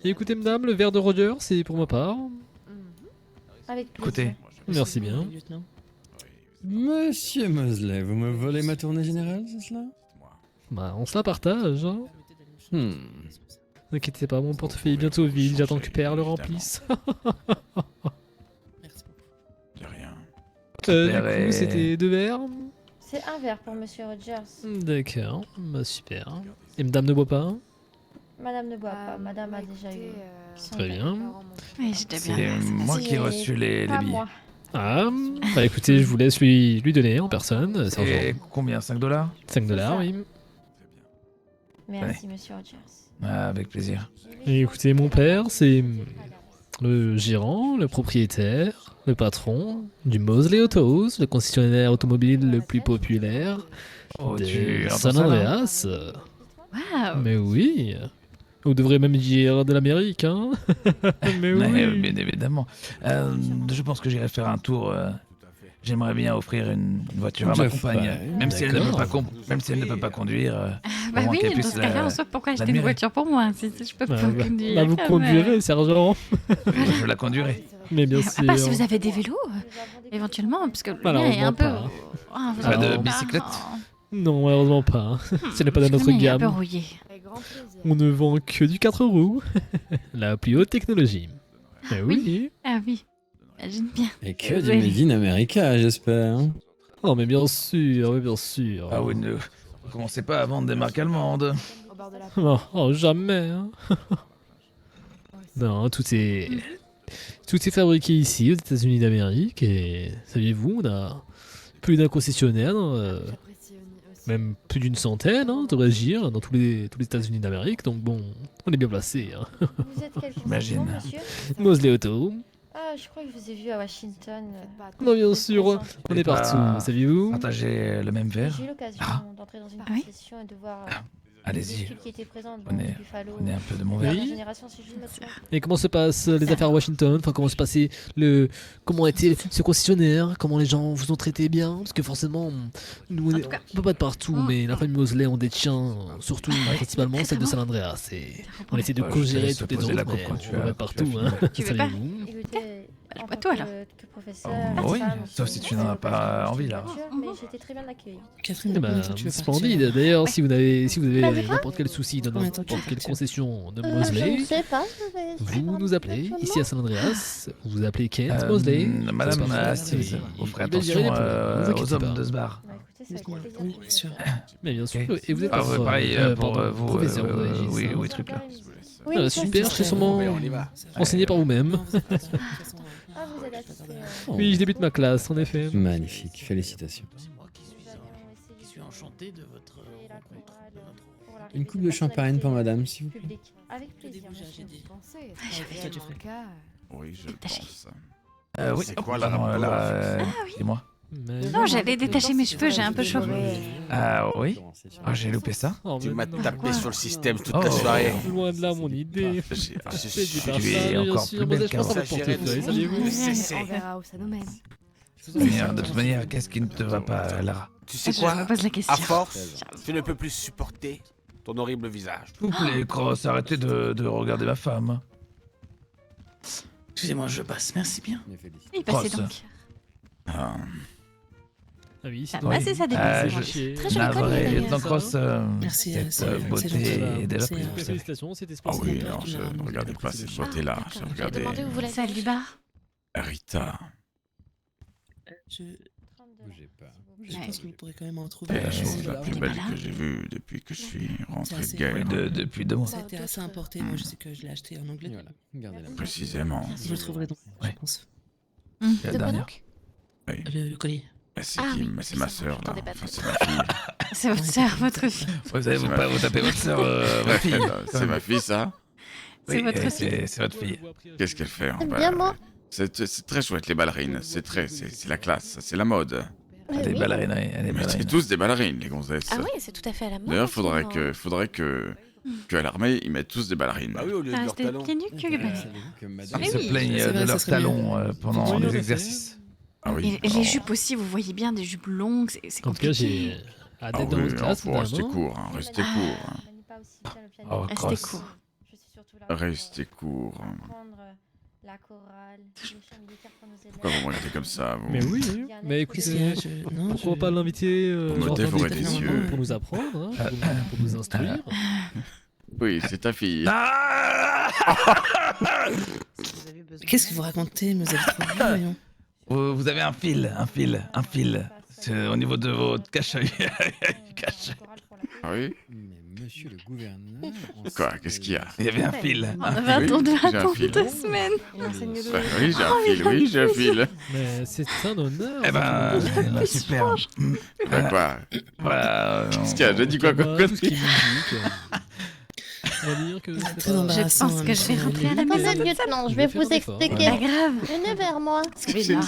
Et écoutez, madame, le verre de Roger, c'est pour ma part. Avec plaisir. Écoutez, Merci bien. Monsieur Mosley, vous me volez ma tournée générale, c'est cela? Bah, on se la partage. Hein. Hmm. N'inquiétez pas, mon portefeuille est bientôt vide, j'attends que Père le remplisse. De rien. Du Père coup, est- c'était 2 verres. C'est un verre pour Monsieur Rogers. D'accord, bah super. Et madame ne boit pas? Madame ne boit pas. Madame a déjà eu. son Très verre. bien. Oui, j'étais bien. c'est moi qui ai reçu les Pas billets. moi. Ah, bah écoutez, je vous laisse lui donner en personne, sergent. Et combien? 5 $? 5 $, oui. Merci, Monsieur Rogers. Ah, avec plaisir. Et écoutez, mon père, c'est le gérant, le propriétaire, le patron du Mosley Autos, le concessionnaire automobile le plus populaire Oh, de tu entends San ça, là Andreas. Waouh. Mais oui. Vous devrez même dire de l'Amérique, hein. Mais Mais, oui. bien évidemment. Je pense que j'irai faire un tour. J'aimerais bien offrir une voiture à ma Jeff, compagne, ouais, même si elle ne peut d'accord. pas même si elle ne peut pas conduire. Bah au moins oui, qu'elle dans puisse ce cas-là, en soi, pourquoi acheter une l'admirer. voiture pour moi si je peux pas conduire Bah, vous conduirez, sergent. Je la conduirai. Mais bien À sûr. part si vous avez des vélos, éventuellement, parce que le mien est un peu. Malheureusement pas. Ah, vous Pas avez de pas. bicyclette? Non, malheureusement pas. Ce n'est pas dans Le notre mien est un peu gamme. rouillé. On ne vend que du 4 roues. La plus haute technologie. Eh oui. Ah oui, j'imagine bien. Et que du Made in America, j'espère. Oh, mais bien sûr, bien sûr. Ah oui, ne commencez pas à vendre des marques allemandes. Oh, jamais. Hein. Non, tout est fabriqué ici, aux États-Unis d'Amérique. Et saviez-vous, on a plus d'un concessionnaire, même plus d'une centaine, hein, devrais-je dire, dans tous les États-Unis d'Amérique. Donc bon, on est bien placé. Hein. Vous êtes quel Imagine. concession, monsieur? Mosley Auto. Ah, je crois que je vous ai vu à Washington. Non, bien sûr, on est pas partout, saviez-vous? Partager le même verre. J'ai eu l'occasion d'entrer dans une oui concession et de voir Allez-y. l'équipe qui était présente dans Prenez Buffalo. un peu de mon Oui. verre. Dernière génération, si je ne me trompe. Et comment se passent les affaires à Washington? Enfin, comment se passait comment était ce concessionnaire? Comment les gens vous ont traité bien? Parce que forcément, nous, on peut pas être partout, mais la famille Mosley, on détient surtout, principalement, celle de San Andreas. Et on essaie de Bah, je te co-gérer laisse toutes les poser la autres, coupe mais quand on tu peut as- pas être quand tu partout, as hein. fini. Tu veux pas? Saviez-vous? Écoutez, Je en bois tant tout, alors. que professeur, Oui, femme, sauf si tu n'en as pas envie là. mais j'étais très bien accueillie. Catherine, Eh ben, combien de temps tu veux splendide. partir? D'ailleurs, si vous avez Bah, de quoi n'importe quel souci dans Combien de temps n'importe tu quelle veux concession de Je Mosley, ne sais pas. vous nous appelez ici à San Andreas. Vous vous appelez Kent Euh, Mosley. Madame Ça se passe assise, et vous ferez il va gérer les attention problèmes, ne vous aux inquiétez hommes pas. de ce bar. Bah, écoutez, ça Oui, fait plaisir. bien sûr. Mais bien sûr. Ok. Et vous êtes Ah, ouais, pareil pour pardon, vous, professeur de oui, régis. oui, truc là. Oui, Ah, ça, super, c'est je suis vrai. sûrement Mais on y va. enseigné par vous-même. Ah, vous êtes assisté. Oui, je débute ma classe, en effet. Magnifique, félicitations. Je suis enchanté de votre rencontre. Une coupe de champagne pour madame, s'il vous plaît. Public. Avec plaisir, monsieur. Oui, je pense. Oui, C'est oh, quoi le pardon, rapport là, dis-moi. Non, j'allais détacher mes cheveux, j'ai un peu chaud. Ah oui. Ah, j'ai loupé ça. Oh, Tu mais m'as non. tapé sur le système toute Oh. la soirée. Loin de là, mon idée. J'ai- ah, je C'est suis- du Tu es bien encore sûr. plus Moi, belle je pense à qu'avant. votre portefeuille, saviez-vous? On verra où ça nous mène. De toute manière, qu'est-ce qui ne te va pas, Lara? Tu sais Je quoi me pose la question. À force, tu ne peux plus supporter ton horrible visage. S'il vous plaît, Cross, arrêtez de regarder ma femme. Excusez-moi, je passe. Merci bien. Il passait Cross. donc. Ah, Ah oui, Ah, bah, c'est ça, des petits. Très joli Navré, collier, d'ailleurs. lieutenant Cross, Merci, cette c'est beauté gentil. est déjà C'est- prise, vous savez. Félicitations, c'était Ah spécial. oui, alors je ne regardais pas cette beauté-là. Je J'ai regardais demandé où vous l'avez Celle du bar. Rita. Je Bougez pas. je Ouais. pense qu'on pourrait quand même en trouver. C'est la chose assez. la plus belle que j'ai vue depuis que je suis rentré de assez- guerre. Oui, depuis 2 mois. Ça a été assez importé. Moi, je sais que je l'ai acheté en anglais. Voilà, gardez-la. Précisément. Je le trouverai donc, je Ouais. pense. La De quoi dernière. donc Oui. Le collier. Mais c'est Ah qui oui, Mais c'est oui, ma ça, sœur, là. j'entendais pas Enfin, très c'est ma fille. C'est votre sœur, votre fille. Vous savez, vous tapez votre sœur, votre fille. C'est ma fille, ça C'est Oui, votre c'est votre fille. Qu'est-ce qu'elle fait J'aime bien, moi. C'est très chouette, les ballerines. C'est la classe, c'est la mode. Elle est ballerine, elle est Mais c'est ballerine. tous des ballerines, les gonzesses. Ah oui, c'est tout à fait à la mode. D'ailleurs, en ce moment. faudrait que à l'armée, ils mettent tous des ballerines. Bah oui, au lieu de Ah, leur c'était talent. pieds nus que les balais. Savez-vous que Ils madame... se oui. plaignent C'est de vrai, ça leurs serait bien. talons pendant Oui, les oui, exercices. Ah oui. Et les Oh. jupes aussi, vous voyez bien, des jupes longues, c'est En tout cas, compliqué. j'ai Ah hâte d'être dans oui, votre classe, faut rester notamment. court, hein, restez court. hein. Oh, Restez cross. court. Restez court. La chorale, les chants militaires pour nos élèves. Pourquoi vous me regardez comme ça, vous Mais oui, mais Qu'est-ce qu'il y écoutez, a Non, pourquoi je- pas l'inviter Pour me genre, dévorer dans des des- yeux. pour nous apprendre, hein, pour nous instruire. Oui, c'est ta fille. Ah Vous avez besoin- Qu'est-ce que vous racontez? Vous avez trop vu, voyons. Vous avez un fil. C'est au niveau de votre cache. cache. Ah oui Mais monsieur le gouverneur... on Quoi sait Qu'est-ce qu'il y a Il y avait un fil. On avait Oui, attendu j'ai un attendre fil. 2 semaines. Oui, j'ai un fil, oui, j'ai un fil. Mais c'est un honneur. Eh ben, super. Bah quoi Voilà. Qu'est-ce qu'il y a J'ai dit quoi Moi, comme tout ce qui est musique. On va dire que c'est Très pas- embarrassant. Je pense que je vais rentrer à la Attendez, maison. lieutenant, je Je vais vais faire vous un effort, expliquer. Pas grave. Venez vers moi. Mais là,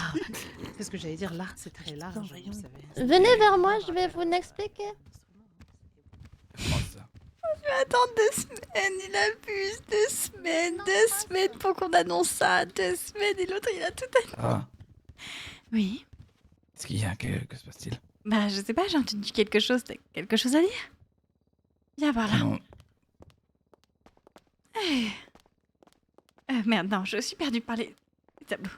C'est ce que j'allais dire, l'art c'est très large, vous savez. Venez vers moi, je vais vous expliquer. attends 2 semaines, il abuse. 2 semaines pour qu'on annonce ça. 2 semaines et l'autre il a tout à... Ah, Oui. qu'est-ce qu'il y a Que se passe-t-il? Bah je sais pas, j'ai entendu quelque chose. T'as quelque chose à dire? Viens par là. Non. Merde, non, je suis perdue par les tableaux.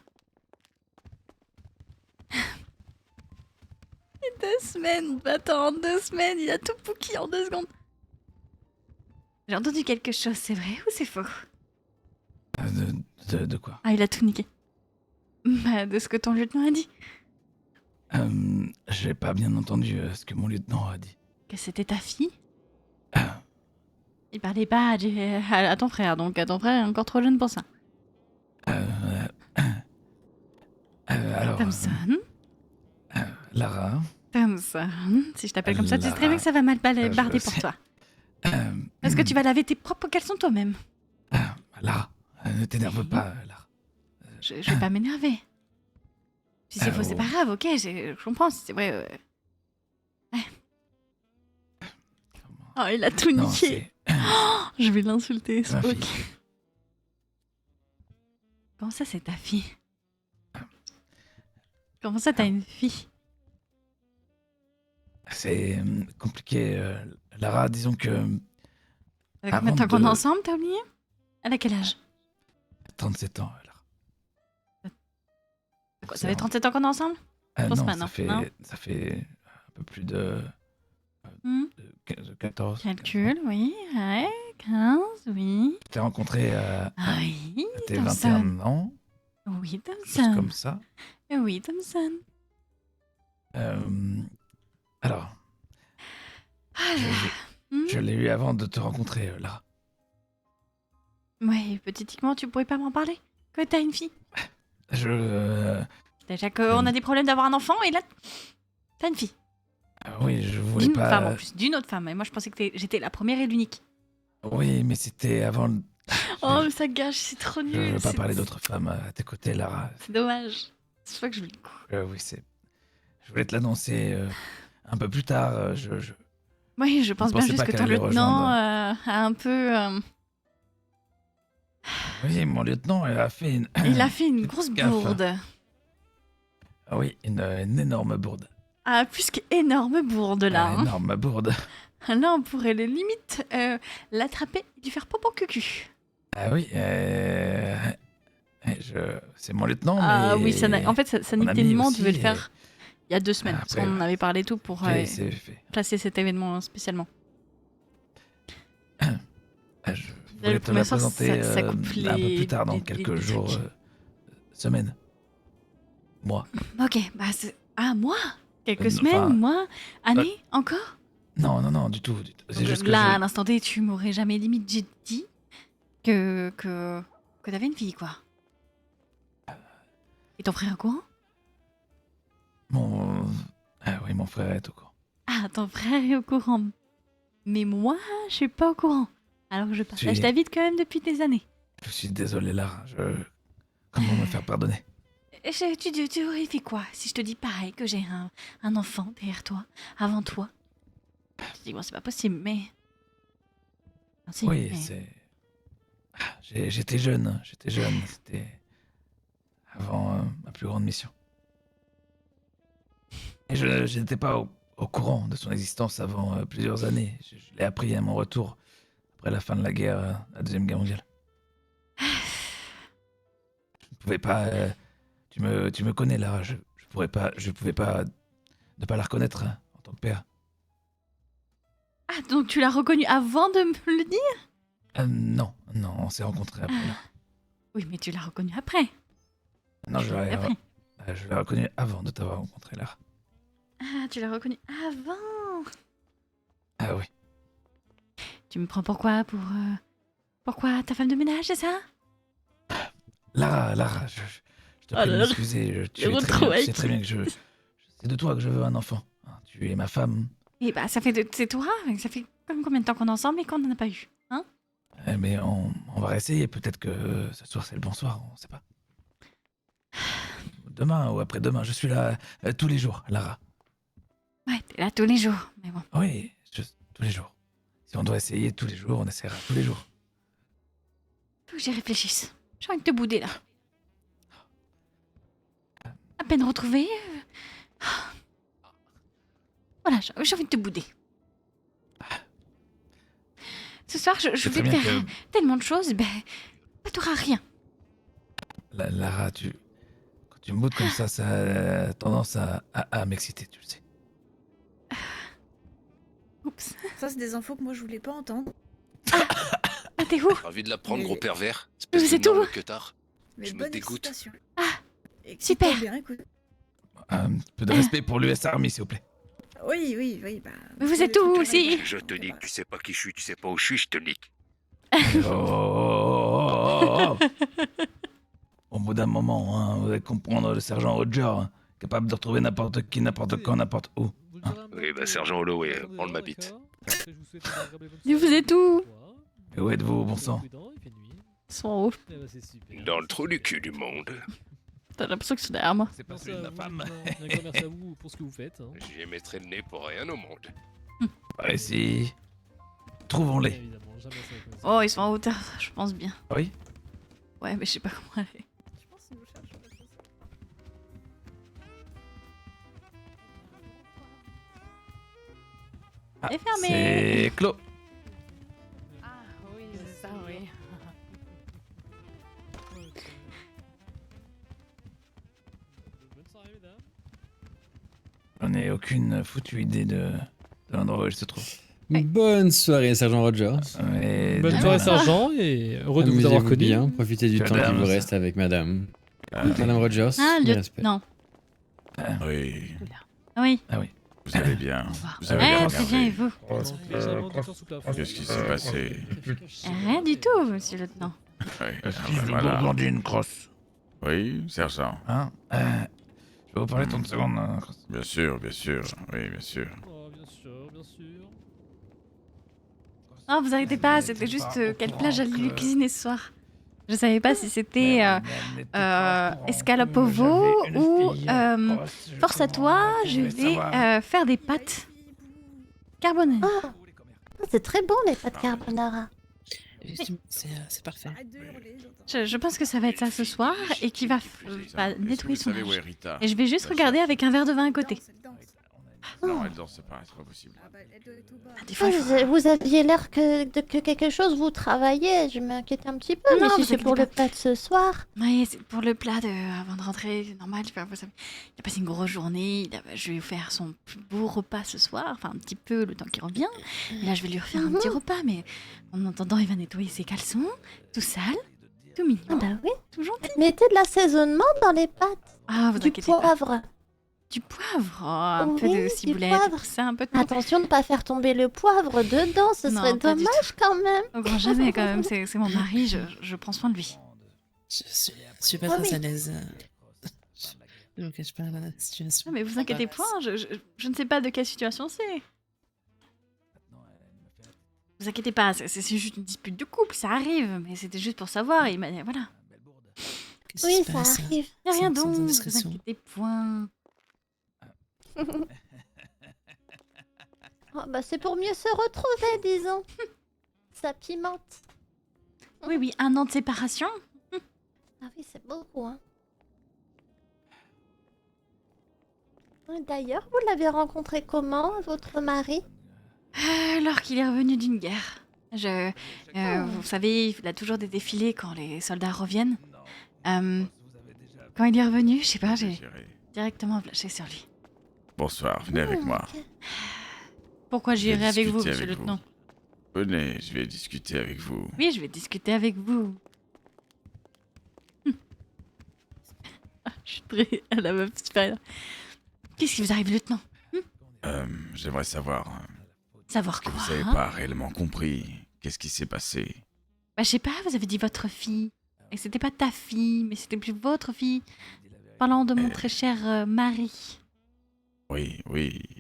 2 semaines, attends, 2 semaines, il a tout pouki en 2 secondes. J'ai entendu quelque chose, c'est vrai ou c'est faux? De quoi? Ah, il a tout niqué. Bah, de ce que ton lieutenant a dit. J'ai pas bien entendu ce que mon lieutenant a dit. Que c'était ta fille? Ah, Il parlait pas à ton frère, donc à ton frère est encore trop jeune pour ça. alors, Thompson, Lara. Thompson, si je t'appelle comme ça, tu sais très bien Lara. que ça va mal Je barder pour sais. toi. Euh, Est-ce que tu vas laver tes propres caleçons toi-même? Lara, ne t'énerve Oui. pas, Lara. Je vais pas m'énerver. Si c'est faux, c'est oh. pas grave, ok, je comprends, si c'est vrai. Ouais. Oh, il a tout Non, niqué. c'est Je vais l'insulter, ma Spock. fille. Comment ça, c'est ta fille? Comment ça, t'as une fille? C'est compliqué, Lara. Disons que Ça fait combien de temps qu'on est ensemble, t'as oublié? Elle a quel âge? 37 ans, Lara. Quoi, ça fait 37 ans qu'on est ensemble? pense Non, pas, non. ça fait un peu plus de, Hmm. de 14. Calcul, oui, ouais, 15, oui. Je t'ai rencontré Ah oui, à tes Thompson. 21 ans, Oui, chose Thompson. comme ça. Oui, Thompson. Alors, Ah là là. Hmm. je l'ai eu avant de te rencontrer, Lara. Ouais, hypothétiquement, tu pourrais pas m'en parler? Que t'as une fille? Déjà qu'on a des problèmes d'avoir un enfant, et là, t'as une fille. Oui, je voulais D'une pas... femme en plus, d'une autre femme. Et moi, je pensais que j'étais la première et l'unique. Oui, mais c'était avant... Oh, mais ça gâche, c'est trop Je nul. veux pas c'est- parler d'autres femmes à tes côtés, Lara. C'est dommage. C'est pas que je le coup. Oui, c'est... Je voulais te l'annoncer un peu plus tard. Oui, je pense bien pensais juste pas que qu'elle ton allait lieutenant rejoindre. a un peu... Oui, mon lieutenant a fait une... il a fait une grosse Gaffe. bourde. Ah oui, une énorme bourde. Ah, plus qu'énorme bourde, là. Une hein. énorme bourde. Là, on pourrait les limite l'attraper et lui faire popo cucu. Ah oui, c'est mon lieutenant, Ah mais... oui, ça en fait, ça mon nique ami tellement, aussi, tu veux le faire il y a 2 semaines. Parce qu'on en avait parlé tout pour placer cet événement spécialement. Je voulais te la présenter un peu plus tard, dans quelques jours, semaines. Mois. Ok, bah c'est... Ah, moi? Quelques semaines, mois, années, encore? Non, du tout. C'est juste que là, à l'instant T, tu m'aurais jamais limite dit que t'avais une fille, quoi. Et ton frère est au courant? Oui, mon frère est au courant. Ah, ton frère est au courant. Mais moi, je suis pas au courant. Alors que je partage ta vie quand même depuis des années. Je suis désolé, Lara. Comment me faire pardonner? Tu aurais fait quoi si je te dis pareil, que j'ai un enfant derrière toi, avant toi? Je dis, bon, c'est pas possible, mais... Non, si, oui, mais... c'est... J'étais jeune. C'était avant ma plus grande mission. Et je n'étais pas au courant de son existence avant plusieurs années. Je l'ai appris à mon retour, après la fin de la guerre, la Deuxième Guerre mondiale. Je ne pouvais pas... Tu me connais, Lara. Je pouvais pas ne pas la reconnaître en tant que père. Ah, donc tu l'as reconnu avant de me le dire? Non, on s'est rencontrés après. Là. Oui, mais tu l'as reconnu après. Non, je l'ai reconnu avant de t'avoir rencontré, Lara. Ah, tu l'as reconnu avant? Ah oui. Tu me prends pourquoi? Pourquoi ta femme de ménage, c'est ça? Lara, je te prie de m'excuser. Tu sais très bien que c'est de toi que je veux un enfant. Tu es ma femme. Et bah, c'est toi. Ça fait combien de temps qu'on est ensemble et qu'on n'en a pas eu, hein? Mais on va réessayer. Peut-être que ce soir c'est le bon soir, on sait pas. Demain ou après-demain, je suis là tous les jours, Lara. Ouais, t'es là tous les jours, mais bon. Oui, tous les jours. Si on doit essayer tous les jours, on essaiera tous les jours. Faut que j'y réfléchisse. J'ai envie de te bouder, là. À peine retrouvé. Voilà, j'ai envie de te bouder. Ce soir, je vais te faire tellement de choses, t'auras rien. Lara, quand tu me boudes comme ça a tendance à m'exciter, tu le sais. Oups. Ça, c'est des infos que moi, je voulais pas entendre. Ah, t'es où? T'as envie de la prendre, gros pervers? Vous êtes où? Mais je me dégoûte. Ah, super. Bien, écoute. Un peu de respect pour l'US Army, s'il vous plaît. Oui, bah... Mais vous êtes où aussi? Je te nique, tu sais pas qui je suis, tu sais pas où je suis, je te nique. Oh. Au bout d'un moment, hein, vous allez comprendre le sergent Roger, capable de retrouver n'importe qui, n'importe quand, n'importe où. Oui, sergent Holloway, prends ma bite. Mais vous êtes où? Et où êtes-vous, bon sang? Ils sont en haut. Dans le trou du cul du monde. T'as l'impression qu'ils sont derrière moi. C'est pas celui de ma femme. Merci à vous pour ce que vous faites. J'y mettrai le nez pour rien au monde. Ouais, si. Trouvons-les. Oh, ils sont en hauteur, je pense bien. Oui? Ouais, mais je sais pas comment aller. C'est fermé. C'est clos. Ah oui, c'est ça, oui. Je n'ai aucune foutue idée de l'endroit où elle se trouve. Bonne soirée, Sergent Rogers. Bonne soirée, Sergent, et heureux de vous avoir connu. Bien, profitez du temps qu'il vous reste avec Madame. Madame Rogers, Ah, respect. Oui. Oui. Ah oui. Vous allez bien. Vous avez Ouais, l'air très bien, et vous? Qu'est-ce qui s'est passé? Rien du tout, monsieur le lieutenant. Blondine, crosse. Oui, sergent. Hein? Je vais vous parler 30 secondes. Bien sûr. Oui, bien sûr. Bien sûr, bien sûr. Non, vous arrêtez pas, c'était juste quelle plage allez cuisiner ce soir. Je savais pas si c'était escalope au veau ou force à toi, je vais faire des pâtes carbonara. Oh, c'est très bon les pâtes carbonara. C'est parfait. Je pense que ça va être ça ce soir et qu'il va nettoyer son Vous savez où est linge. Rita? Et je vais juste regarder avec un verre de vin à côté. Non, elle danse pas, c'est pas possible. Des fois, Vous aviez l'air que quelque chose vous travaillait. Je m'inquiétais un petit peu. Non, mais si vous c'est inquiétez pour pas. le plat de ce soir. Oui, c'est pour le plat avant de rentrer, c'est normal. Vous savez, il a passé une grosse journée. Je vais lui faire son plus beau repas ce soir, enfin un petit peu le temps qu'il revient. Et là, je vais lui refaire un petit repas, mais en attendant, il va nettoyer ses caleçons, tout sale, tout mignon, Ah bah oui. tout gentil. Mettez de l'assaisonnement dans les pâtes. Ah, vous Du inquiétez pas. poivre. Du poivre, oh, un peu Oui, de du ciboulette, poivre. tout ça, un peu de tout. Attention de ne pas faire tomber le poivre dedans. Ce Non, serait pas du dommage quand même. Au grand jamais, quand même. C'est mon mari, je prends soin de lui. Je suis pas Ah très oui. à l'aise. Je ne cache pas la situation. Non, mais vous inquiétez pas, je ne sais pas de quelle situation c'est. Vous inquiétez pas, c'est juste une dispute de couple, ça arrive, mais c'était juste pour savoir, il m'a dit, voilà. Qu'est-ce Oui, qui se ça passe arrive. Y a rien Sans donc, vous indiscrétion. inquiétez point. Oh, bah, c'est pour mieux se retrouver, disons. Ça pimente. Oui, oui, 1 an de séparation. Ah oui, c'est beaucoup, hein. D'ailleurs, vous l'avez rencontré comment, votre mari? Alors qu'il est revenu d'une guerre. Vous savez, il a toujours des défilés quand les soldats reviennent. Quand il est revenu, je sais pas, j'ai directement flashé sur lui. Bonsoir, venez avec moi. Pourquoi Je j'irai vais avec vous, discuter monsieur le avec vous. lieutenant? Venez, je vais discuter avec vous. Oui, je vais discuter avec vous. Je suis très à la meuf supérieure. Qu'est-ce qui vous arrive, lieutenant? J'aimerais savoir Savoir que quoi? vous n'avez pas réellement compris. Qu'est-ce qui s'est passé? Bah, je sais pas, vous avez dit votre fille. Et c'était pas ta fille, mais c'était plus votre fille. Parlant de mon très cher mari. Oui,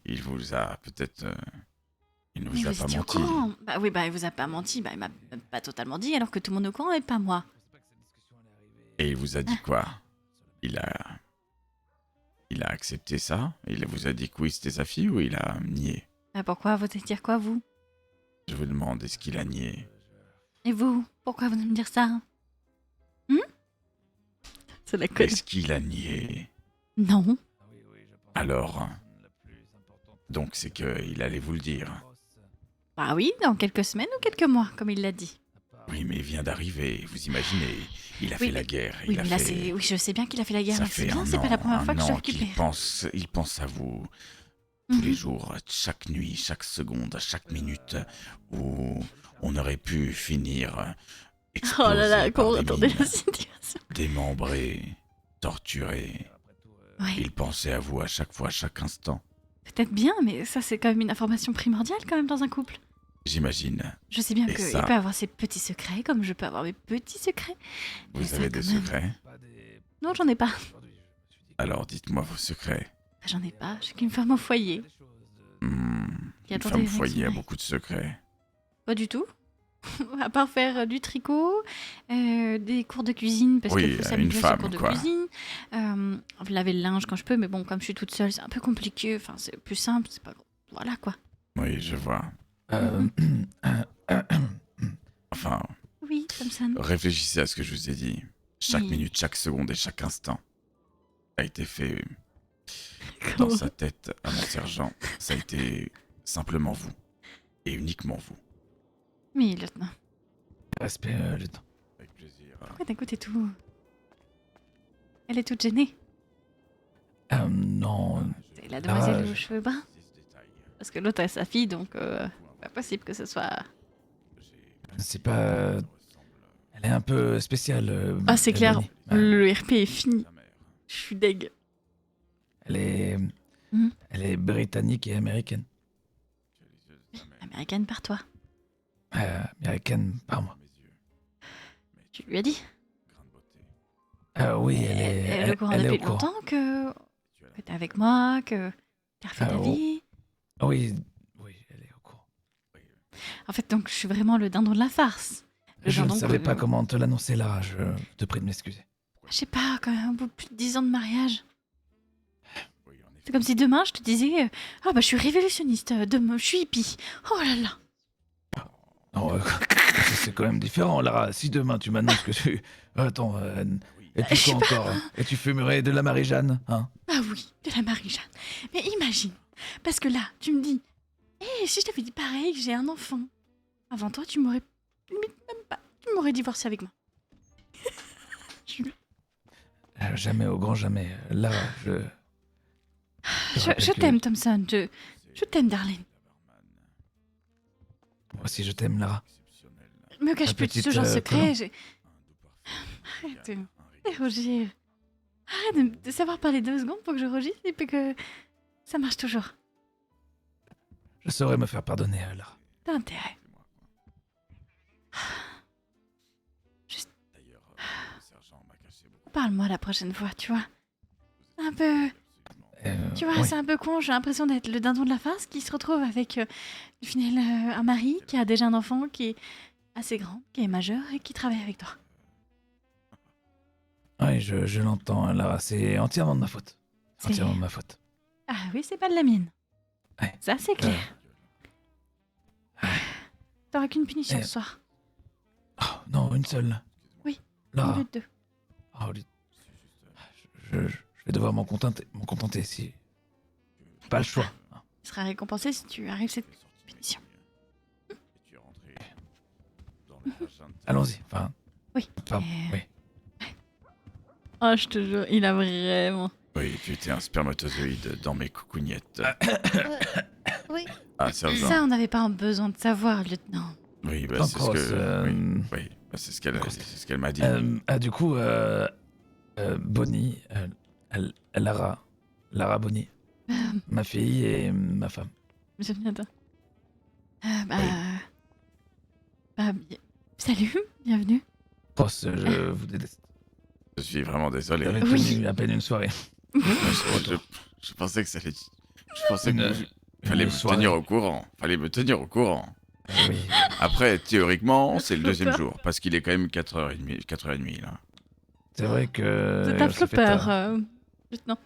il vous a peut-être... il ne Mais vous a vous pas étiez au menti. courant. Bah oui, bah il vous a pas menti, bah il m'a pas totalement dit, alors que tout le monde est au courant et pas moi. Et il vous a dit quoi? Il a accepté ça? Il vous a dit que oui, c'était sa fille ou il a nié? Bah pourquoi? Vous allez dire quoi, vous? Je vous demande, est-ce qu'il a nié? Et vous? Pourquoi vous allez me dire ça? C'est la conne. Est-ce qu'il a nié? Non. Alors... Donc c'est qu'il allait vous le dire. Bah oui, dans quelques semaines ou quelques mois, comme il l'a dit. Oui, mais il vient d'arriver, vous imaginez. Il a Oui, fait la mais- guerre. Oui, il a mais là, fait... oui, je sais bien qu'il a fait la guerre, Ça mais c'est fait bien, un c'est pas an, la première fois que je le an qu'il récupère. il pense à vous tous les Mhm. jours, chaque nuit, chaque seconde, chaque minute où on aurait pu finir Oh là là, explosé par comment des attendez mines, la situation? démembré, torturé. Ouais. Il pensait à vous à chaque fois, à chaque instant. Peut-être bien, mais ça, c'est quand même une information primordiale, quand même, dans un couple. J'imagine. Je sais bien Et qu'il ça, peut avoir ses petits secrets, comme je peux avoir mes petits secrets. Mais vous ça, avez des quand même. secrets? Non, j'en ai pas. Alors dites-moi vos secrets. J'en ai pas, je suis qu'une femme au foyer. Qui Une attend femme des foyer a mecs. beaucoup de secrets. Pas du tout. À part faire du tricot, des cours de cuisine, parce Oui, qu'il faut une s'habituer aux femme, cours de quoi. cuisine. Laver le linge quand je peux, mais bon, comme je suis toute seule, c'est un peu compliqué. Enfin, c'est plus simple, c'est pas... Voilà, quoi. Oui, je vois. Enfin, Oui, comme ça, non? réfléchissez à ce que je vous ai dit. Chaque Oui. minute, chaque seconde et chaque instant a été fait Comment? dans sa tête à mon sergent. Ça a été simplement vous. Et uniquement vous. Oui, lieutenant. Respect, lieutenant. Avec plaisir. Pourquoi d'un coup t'es tout... Elle est toute gênée. Non. C'est la demoiselle Ah, aux cheveux bruns. Parce que l'autre a sa fille, donc pas possible que ce soit... C'est pas... Elle est un peu spéciale. Ah, c'est clair, Bonnie. le RP est fini. Je suis deg. Elle est... Mhm. Elle est britannique et américaine. Américaine par toi. Américaine par moi. Tu lui as dit? Oui, elle est... Elle est au courant elle est depuis au courant. longtemps que t'es avec moi, que t'as refait ta Oh. vie. Oui, elle est au courant. En fait, donc, je suis vraiment le dindon de la farce. Le Je ne dindon savais que- pas comment te l'annoncer, Lara. Je te prie de m'excuser. Je sais pas, quand même, au bout de plus de 10 ans de mariage. C'est comme si demain, je te disais ah bah, je suis révolutionniste, demain, je suis hippie. Oh là là. Non, c'est quand même différent, Lara. Si demain tu m'annonces que tu... Attends, et Je tu sais quoi pas. encore? Et tu fumerais de la Marie-Jeanne, hein? Ah oui, de la Marie-Jeanne. Mais imagine, Parce que là, tu me dis, hé, si je t'avais dit pareil, que j'ai un enfant. Avant toi, tu m'aurais limite même pas, tu m'aurais divorcé avec moi. Jamais, au grand jamais. Là, Je t'aime, Thompson. Je t'aime, darling. Moi aussi, je t'aime, Lara. Me cache plus petite, ce genre secret. colombe. Arrête de rougir. Arrête de savoir parler 2 secondes pour que je rougisse et puis que ça marche toujours. Je saurais me faire pardonner, Lara. T'as intérêt. Juste... Parle-moi la prochaine fois, tu vois. Un peu... Tu vois, oui. c'est un peu con, j'ai l'impression d'être le dindon de la farce qui se retrouve avec, au final, un mari qui a déjà un enfant qui est assez grand, qui est majeur et qui travaille avec toi. Oui, je l'entends, Lara. C'est entièrement de ma faute. C'est- Entièrement de ma faute. Ah oui, c'est pas de la mienne. Ouais. Ça, c'est clair. T'auras qu'une punition ce soir. Oh, non, une seule. Oui, Lara. au lieu de 2. Oh, je vais devoir m'en contenter si... Pas le choix. Tu seras récompensé si tu arrives cette punition. Allons-y, enfin... Oui. Enfin, oui. Oh, je te jure, il a vraiment... Oui, tu étais un spermatozoïde dans mes coucougnettes. Oui. Ah, sergent. Ça, on n'avait pas besoin de savoir, lieutenant. Oui, bah, Sans c'est ce crosse, que... Oui, bah, c'est ce qu'elle m'a dit. Du coup, Bonnie, Lara Bonnie, ma fille et ma femme. Monsieur Pignata. Salut, bienvenue. Cross, je vous déteste. Je suis vraiment désolé. J'avais tenu à peine une soirée. Je pensais que ça allait... Je pensais que fallait me tenir au courant. Fallait me tenir au courant. Oui. Après, théoriquement, c'est le deuxième jour, parce qu'il est quand même 4h30 là. C'est vrai que... C'est un flopper, lieutenant.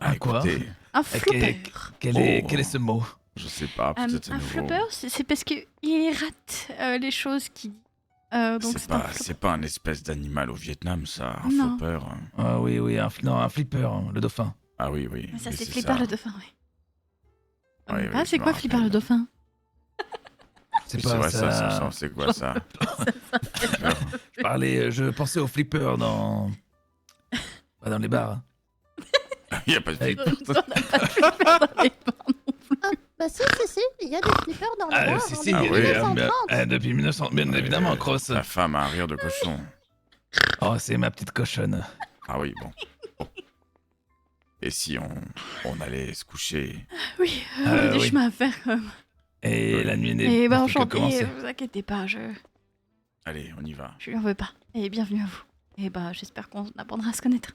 Ah, quoi? Écoutez, Un flopper. Quel est ce mot? Je sais pas, peut-être Un nouveau. flopper, c'est parce qu'il rate les choses qu'il dit. Donc c'est un flopper. C'est pas un espèce d'animal au Vietnam, ça, un Non. flopper. Ah oui, un flipper, le dauphin. Ah oui. Ça, oui, c'est ça. Flipper le dauphin, oui. Oui, Ah, oui, c'est je quoi me Flipper rappelle. le dauphin? C'est Oui, pas vrai, ça. c'est quoi ça? Je pensais au flipper dans les bars. Il n'y a pas de flipper. Bah si, il y a des flippers dans les bars. Si, depuis oui, 1930. depuis 1900, bien évidemment, Cross. La femme a un rire de cochon. Oh, c'est ma petite cochonne. Ah oui, bon. Et si on allait se coucher? Oui, on a du oui. chemin à faire quand même. Et la nuit n'est Et bah n'a fait que enchanté, commencer. vous inquiétez pas, je Allez, on y va. lui en veux pas. Et bienvenue à vous. Et bah j'espère qu'on apprendra à se connaître.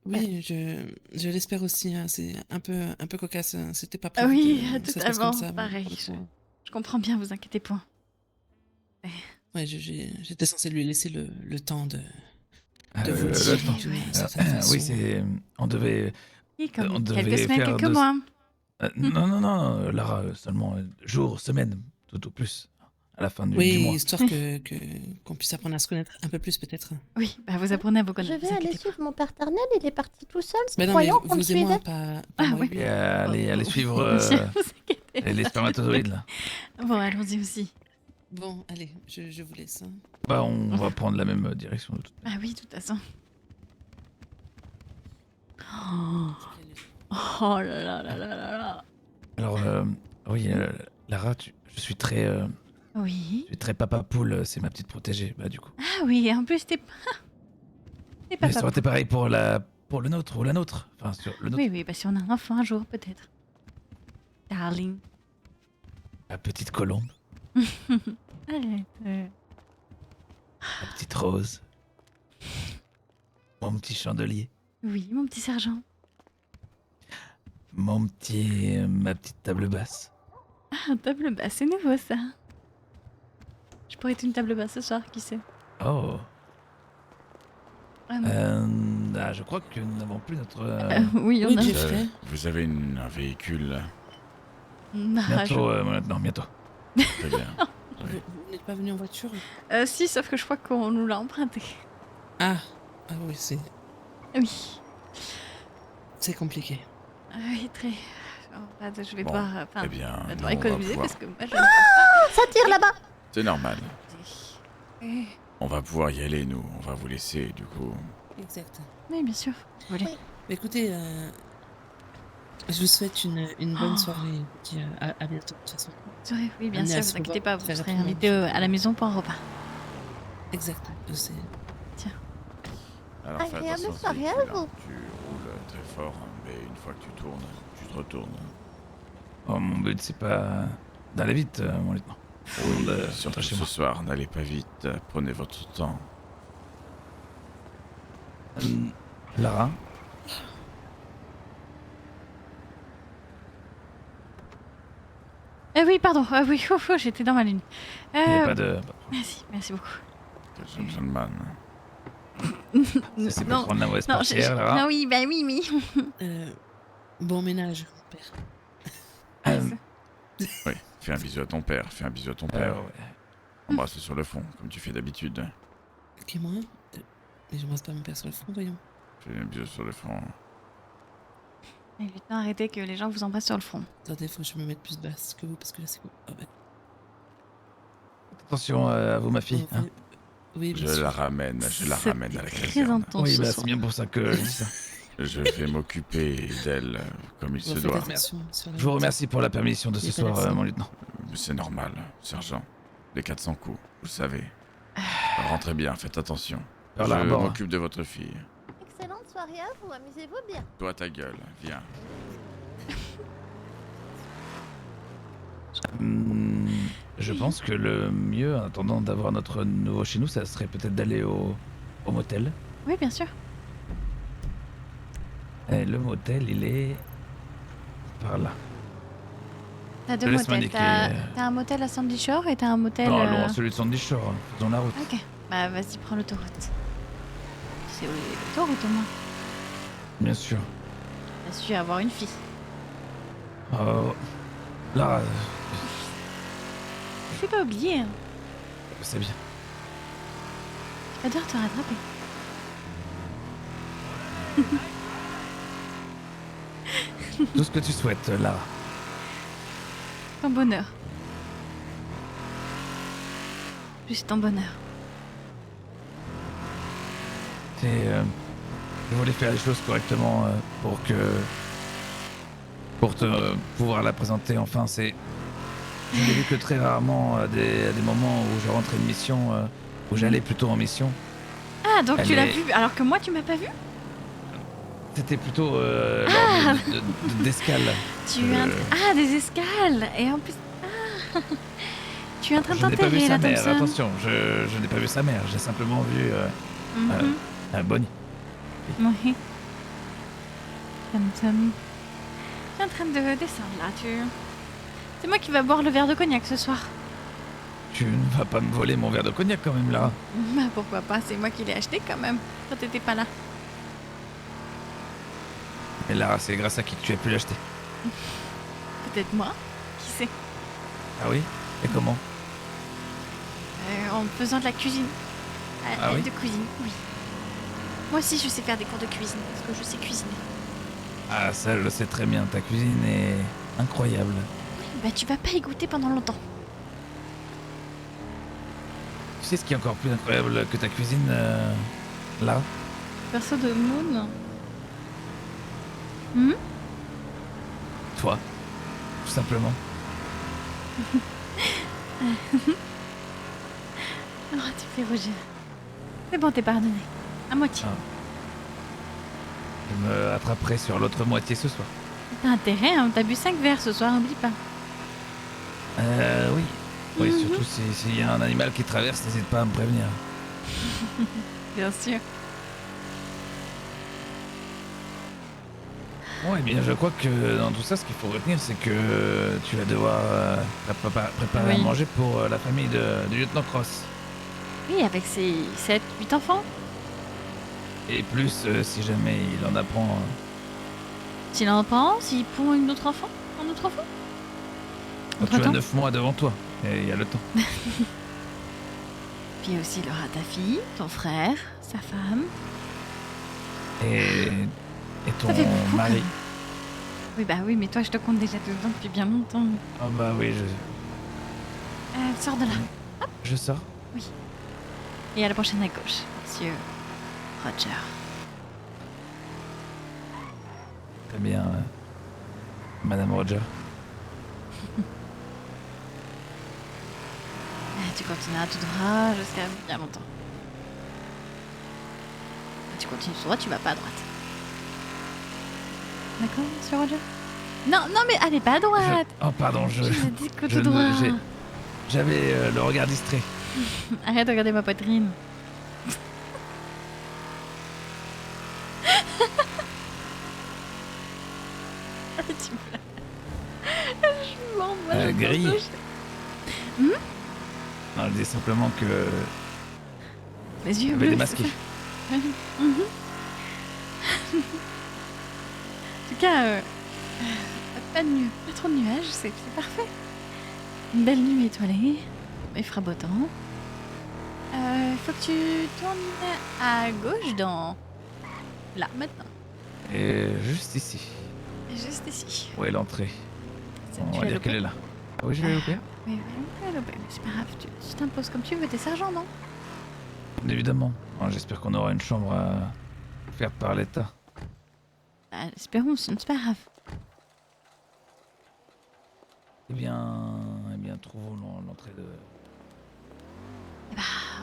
Oui, je l'espère aussi. Hein. C'est un peu cocasse. Hein. C'était pas Ah prévu oui, que ça se passe totalement, comme ça, pareil. pour le coup. Je comprends bien, vous inquiétez point. Ouais, j'étais censé lui laisser le temps de vous le dire temps. d'une certaine façon. Oui, on devait... Oui, comme on devait quelques semaines, faire quelques mois. Non, Lara, seulement jours, semaines, tout au plus, à la fin du mois. Oui, histoire qu'on puisse apprendre à se connaître un peu plus peut-être. Oui, bah vous apprenez à vous Je connaître. vais vous aller inquiétez suivre mon père Ternel, il est parti tout seul, Mais non, mais croyant qu'on me vous et moi, suivait. pas Ah moi oui. et lui. Et aller suivre Vous inquiétez les spermatozoïdes, là. pas. Bon, allons-y aussi. Bon, allez, je vous laisse. Hein. Bah, on va prendre la même direction. De toute Ah oui, de toute façon. Oh là là là là là là. Alors, oui, Lara, je suis très... Oui. Je suis très papa poule, c'est ma petite protégée, bah du coup. Ah oui, en plus t'es pas... T'es pas Mais ça aurait été pareil pour le nôtre ou la nôtre. Enfin, sur le nôtre. Oui, bah si on a un enfant un jour, peut-être. Darling. La petite colombe, Allez. la petite rose. Mon petit chandelier. Oui, mon petit sergent. Ma petite table basse. Ah, un table basse, c'est nouveau ça. Je pourrais être une table basse ce soir, qui sait. Oh. Je crois que nous n'avons plus notre... Oui, on a... Jeffrey. Vous avez un véhicule là? Bientôt. Bientôt. Très bien. Vous n'êtes pas venu en voiture? Si, sauf que je crois qu'on nous l'a emprunté. Ah oui, c'est Oui. compliqué. Oui, très. Je vais Bon, devoir. eh bien, je vais nous, devoir on va économiser pouvoir- parce que moi je. Ça tire là-bas. C'est normal. Oui, On va pouvoir y aller, nous. On va vous laisser, du coup. Exact. bien sûr. Vous voulez. Bah, écoutez, je vous souhaite une bonne soirée. Et puis, à bientôt, de toute façon. Oui, bien Amenez sûr, à vous se inquiétez revoir pas, vous très serez rapidement. invité à la maison pour un repas. Exact, je sais. Alors, fais Agréable attention, soirée à véhicule, vous. hein. Tu roules très fort, mais une fois que tu tournes, tu te retournes. Oh, mon but, c'est pas d'aller vite, mon lieutenant. Oui, De surtout rentrer chez ce moi. soir, n'allez pas vite. Prenez votre temps. Lara, Oui, pardon. Oui, j'étais dans ma ligne. il n'y a pas de... Merci beaucoup. Quel gentleman. C'est pour prendre la mauvaise non, portière, Lara. non, oui, oui. Bon ménage, père. Oui, fais un bisou à ton père. Fais un bisou à ton père. ouais. Embrasse-le sur le front, comme tu fais d'habitude. Ok, moi mais j'embrasse pas mon père sur le front, voyons. Fais un bisou sur le front. Lieutenant, arrêtez que les gens vous embrassent sur le front. Attendez, faut que je me mette plus basse que vous, parce que là, c'est quoi Attention à vous, ma fille. hein. Oui, bien Je sûr. la ramène à la Très caserne. intense. Oui, ce bah, soir. c'est bien pour ça que je dis ça. Je vais m'occuper d'elle comme il se Faites doit. attention sur la Je vous route. remercie pour la permission de ce Il y a pas soir, d'accident. mon lieutenant. C'est normal, sergent. Les 400 coups, vous le savez. Rentrez bien, faites attention. Pearl Je Harbor. m'occupe de votre fille. Excellente soirée à vous, amusez-vous bien. Toi, ta gueule, viens. Je pense que le mieux, en attendant d'avoir notre nouveau chez nous, ça serait peut-être d'aller au motel. Oui, bien sûr. Et le motel, il est par là. T'as deux Laisse motels. m'indiquer. T'as un motel à Sandy Shore et t'as un motel. Non, loin, celui de Sandy Shore. hein. Faisons la route. Ok. Bah, vas-y, prends l'autoroute. C'est l'autoroute au moins. Bien sûr. T'as su avoir une fille. Là, Faut pas oublier. Hein. c'est bien. Tu vas devoir te rattraper. Tout ce que tu souhaites, Lara. Ton bonheur. Juste ton bonheur. Je voulais faire les choses correctement pour pouvoir la présenter. Enfin, je n'ai vu que très rarement à des moments où je rentrais de mission, où j'allais plutôt en mission. Ah, donc Elle tu l'as est- vu alors que moi tu m'as pas vu. C'était plutôt lors d'escale. Ah, des escales. Et en plus. Ah. Tu es en train de Je n'ai pas vu t'enterrer sa là, mère, Thompson. attention, je n'ai pas vu sa mère, j'ai simplement vu Bonnie. Oui. Thompson. Tu es en train de descendre là, C'est moi qui va boire le verre de cognac ce soir. Tu ne vas pas me voler mon verre de cognac quand même, Lara. Bah pourquoi pas, c'est moi qui l'ai acheté quand même, quand t'étais pas là. Mais Lara, c'est grâce à qui que tu as pu l'acheter. Peut-être moi, qui sait. Ah oui? Et comment? En faisant de la cuisine. Ah oui De cuisine, oui. Moi aussi je sais faire des cours de cuisine, parce que je sais cuisiner. Ah, ça, je le sais très bien, ta cuisine est incroyable. Bah tu vas pas y goûter pendant longtemps. Tu sais ce qui est encore plus incroyable que ta cuisine, là? Perso de Moon. Toi. Tout simplement. Oh, tu fais rougir. C'est bon, t'es pardonné. À moitié. Je me rattraperai sur l'autre moitié ce soir. T'as intérêt, hein. T'as bu 5 verres ce soir, oublie pas. Oui. Oui, surtout s'il y a un animal qui traverse, n'hésite pas à me prévenir. Bien sûr. Bon, eh bien, je crois que dans tout ça, ce qu'il faut retenir, c'est que tu vas devoir préparer à Oui. manger pour la famille du lieutenant Cross. Oui, avec ses 7-8 enfants. Et plus, si jamais il en apprend... S'il en prend, s'il pond un autre enfant. tu as Entre-temps. 9 mois devant toi, et il y a le temps. Puis aussi, il aura ta fille, ton frère, sa femme. Et ton Ça fait beaucoup, mari. Oui, bah oui, mais toi, je te compte déjà dedans depuis bien longtemps. Ah bah oui, Sors de là. Hop. je sors. Oui. Et à la prochaine à gauche, monsieur Roger. Très bien, Madame Roger. Tu continueras tout droit jusqu'à bien longtemps. Tu continues tout droit, tu vas pas à droite. D'accord, monsieur Roger? Non, non, mais allez pas à droite. Oh pardon, Je vous ai dit que tout droit. J'avais le regard distrait. Arrête de regarder ma poitrine. Je m'en vais. Gris. Non, je dis simplement que... Les yeux bleus. bleus. Démasqué. En tout cas, pas trop de nuages, c'est parfait. Une belle nuit étoilée, il fera beau temps. Faut que tu tournes à gauche dans... Là, maintenant. Et juste ici. Juste ici. Où est l'entrée? On tu va l'as dire loupé. qu'elle est là. Ah oui, je l'ai loupé. Oui, tu l'as loupé, mais c'est pas grave, tu t'imposes comme tu veux, t'es sergent, non? Évidemment. Bon, j'espère qu'on aura une chambre à faire par l'État. Espérons, c'est pas grave. Eh bien, trouvons l'entrée de...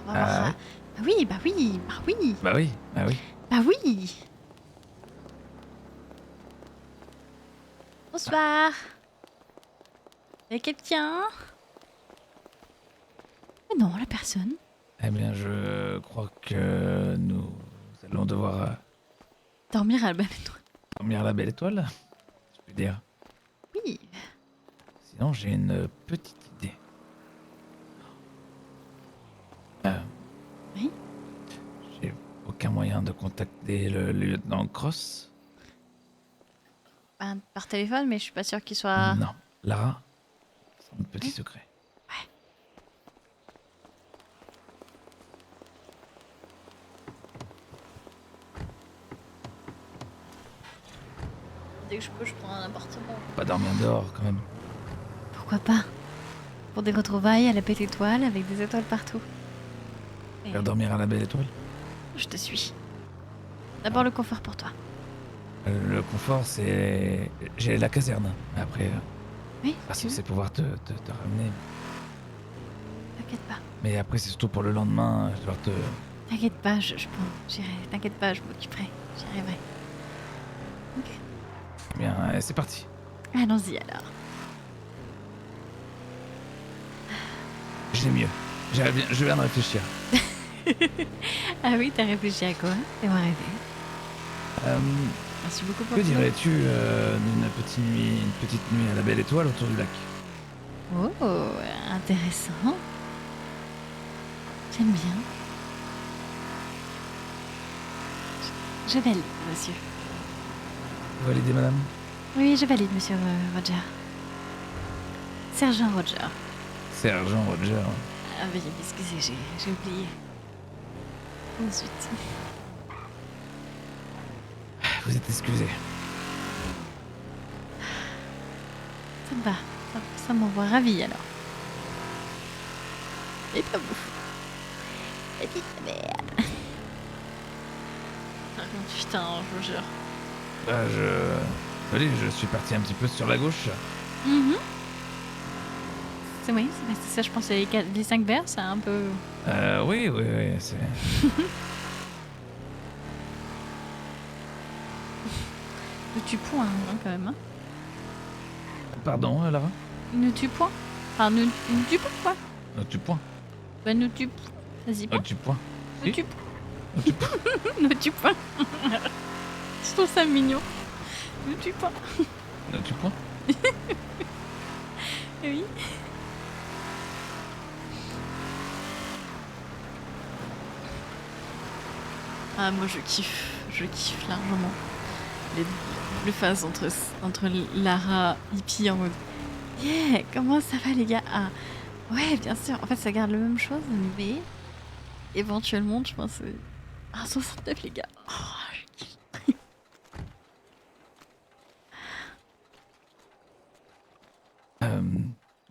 On va voir. ouais. Bah oui. Bah oui. Bah oui. Bonsoir. Y'a quelqu'un? Mais non, la personne. Eh bien, je crois que nous allons devoir Dormir à la belle étoile. dormir à la belle étoile, je peux dire. Oui. Sinon, j'ai une petite idée. Oui. J'ai aucun moyen de contacter le lieutenant Cross. Par téléphone, mais je suis pas sûre qu'il soit... Non, Lara, c'est un petit secret. Dès que je peux, je prends un appartement. Pas dormir dehors, quand même. Pourquoi pas? Pour des retrouvailles à la belle étoile avec des étoiles partout. Faire dormir à la belle étoile. Je te suis. D'abord le confort pour toi. Le confort, c'est... J'ai la caserne. Après, Oui, c'est c'est pouvoir te ramener. T'inquiète pas. Mais après, c'est surtout pour le lendemain, je dois te... T'inquiète pas, j'irai. T'inquiète pas, je m'occuperai. J'y arriverai. Ok. Bien, c'est parti. Allons-y alors. J'ai mieux. Je viens de réfléchir. Ah oui, t'as réfléchi à quoi? Fais-moi rêver. Merci beaucoup pour Que tout. dirais-tu d'une petite nuit à la belle étoile autour du lac? Oh, intéressant. J'aime bien. Je valide, monsieur. Vous validez, madame? Oui, je valide, monsieur Roger. Sergent Roger. Sergent Roger. Ah, veuillez m'excuser, j'ai oublié. Ensuite. Vous êtes excusé. Ça me va. Ça m'envoie ravi alors. Et pas vous. Et puis, merde. Putain, je vous jure. Bah, Désolé, je suis parti un petit peu sur la gauche. Mhm. C'est oui, c'est ça, je pense. Les 5 verres, c'est un peu... Oui, c'est... Ne tue point, hein, quand même. Hein. Pardon, Lara? Ne tue point. Enfin, ne tue pas, quoi. Ne tue point. Bah, ne tue point. Vas-y, Ne pas. tue point. Ne tue point. Ne tue point. Je trouve ça mignon. Ne tue pas. Ne tue point. Oui. Ah, moi je kiffe largement. Les phases entre Lara hippie en mode yeah, comment ça va les gars? Ah, ouais, bien sûr, en fait ça garde la même chose, mais éventuellement, je pense. Ah, 69 les gars. Oh, je kiffe.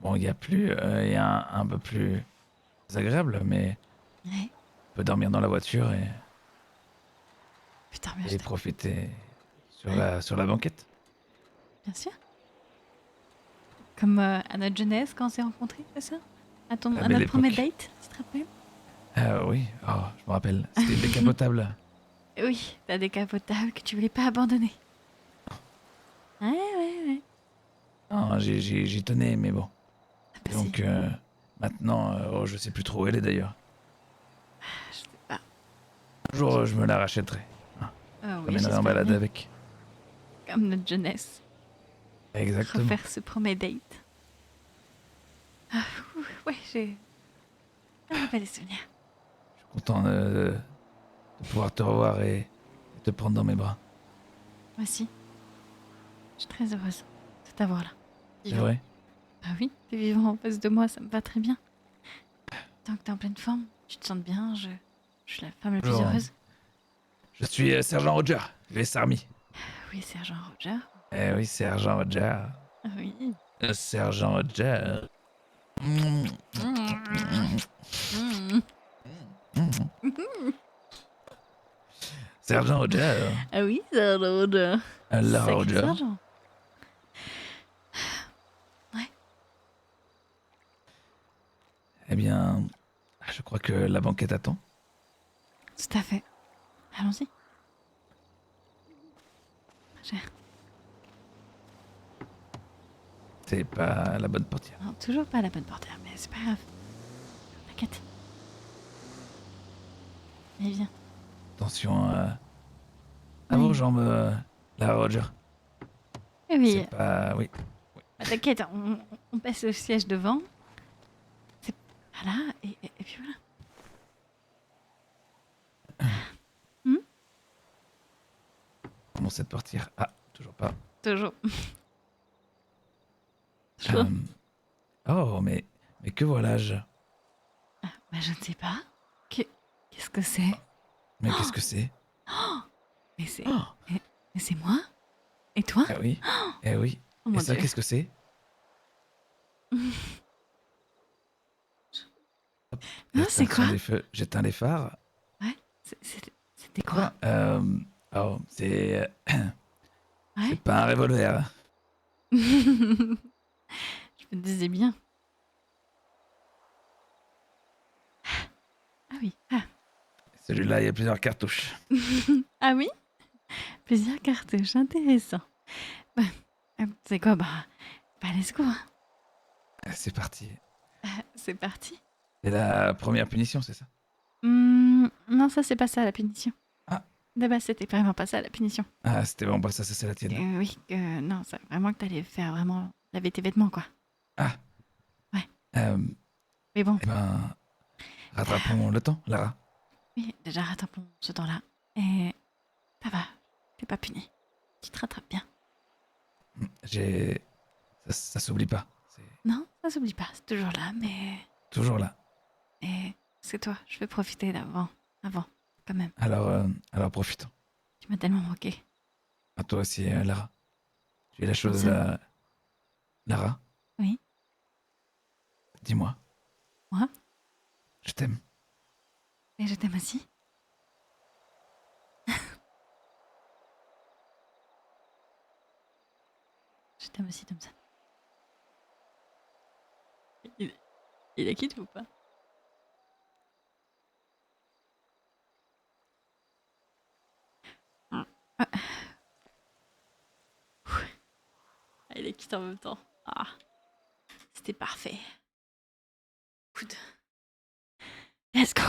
Bon, il y a un peu plus agréable, mais Ouais. on peut dormir dans la voiture Putain, mais et profiter sur la banquette. bien sûr. Comme à notre jeunesse quand on s'est rencontrés, c'est ça? À La belle notre premier époque. date, tu te rappelles? Oui, oh, je me rappelle. C'était décapotable. Oui, t'as décapotable que tu voulais pas abandonner. Ouais. Non, j'y tenais, mais bon. Donc maintenant, je sais plus trop où elle est d'ailleurs. Je sais pas. Un jour, je me la rachèterai. Ah Je oui, m'emmènerai en j'espère balade bien. avec. Comme notre jeunesse. Exactement. Refaire ce premier date. Ah, ouais, j'ai... pas des souvenirs. Content de pouvoir te revoir et te prendre dans mes bras. Moi aussi. Je suis très heureuse de t'avoir là. C'est vrai? Ah oui, t'es vivant en face de moi, ça me va très bien. Tant que t'es en pleine forme, tu te sens bien, je suis la femme la plus Bonjour. heureuse. Je suis Sergent Roger, US Army. Oui, Sergent Roger. Eh oui, Sergent Roger. Ah oui. Sergent Roger. Sergent Roger. Ah oui, Sergent Roger. Lara Sacré Roger. sergent. Ouais. Eh bien, je crois que la banquette attend. Tout à fait. Allons-y. Cher. C'est pas la bonne portière. Non, toujours pas la bonne portière, mais c'est pas grave. T'inquiète. Allez, viens. Attention à vos jambes, Lara Roger. Eh oui. C'est pas... Oui. Ah, t'inquiète, on passe au siège devant. C'est... Voilà, et puis voilà. Comment cette portière? Ah, toujours pas. Toujours. Oh, mais que voilà-je? Bah, je ne sais pas. Qu'est-ce que c'est? Mais qu'est-ce que c'est? Mais c'est... Mais c'est moi? Et toi? Eh oui. Eh oui. Oh mon Et ça, Dieu. qu'est-ce que c'est? Non, c'est quoi? J'éteins les phares. Ouais, c'était quoi? Oh, c'est... Ouais. C'est pas un revolver. Je me disais bien. Ah oui. Ah, Celui-là, il y a plusieurs cartouches. ah oui? Plusieurs cartouches, intéressant. Bah, c'est quoi? Bah, let's go. Hein. C'est parti. C'est parti. C'est la première punition, c'est ça? Non, ça, c'est pas ça, la punition. Ah. D'abord, c'était vraiment pas ça, la punition. Ah, c'était vraiment pas ça, c'est la tienne. Oui, non, c'est vraiment que t'allais faire vraiment laver tes vêtements, quoi. Ah. Ouais. Mais bon. Eh ben, rattrapons le temps, Lara. Oui, déjà, rattrapons ce temps-là. Et ça va, t'es pas puni. Tu te rattrapes bien. Ça s'oublie pas. Non, ça s'oublie pas, c'est toujours là, mais... Toujours là. Et c'est toi, je vais profiter d'avant, quand même. Alors profitons. Tu m'as tellement manqué. À toi aussi, Lara. Tu es la chose... Merci. Lara? Oui. Dis-moi. Moi? Je t'aime. Et je t'aime aussi. Je t'aime aussi, Thompson. Il a quitté ou pas? Il est quitté en même temps. Ah, c'était parfait. Good. Let's go.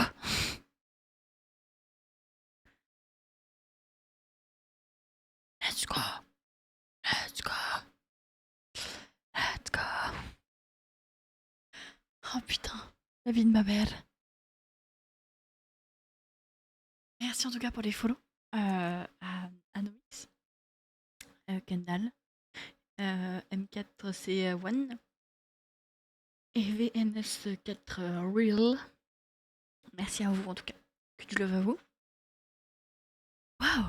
Let's go. Let's go. Let's go. Oh putain, la vie de ma mère. Merci en tout cas pour les follow. À Anoix, Kendall, M4C1 et VNS4 Real. Merci à vous en tout cas. Que du love à vous. Waouh!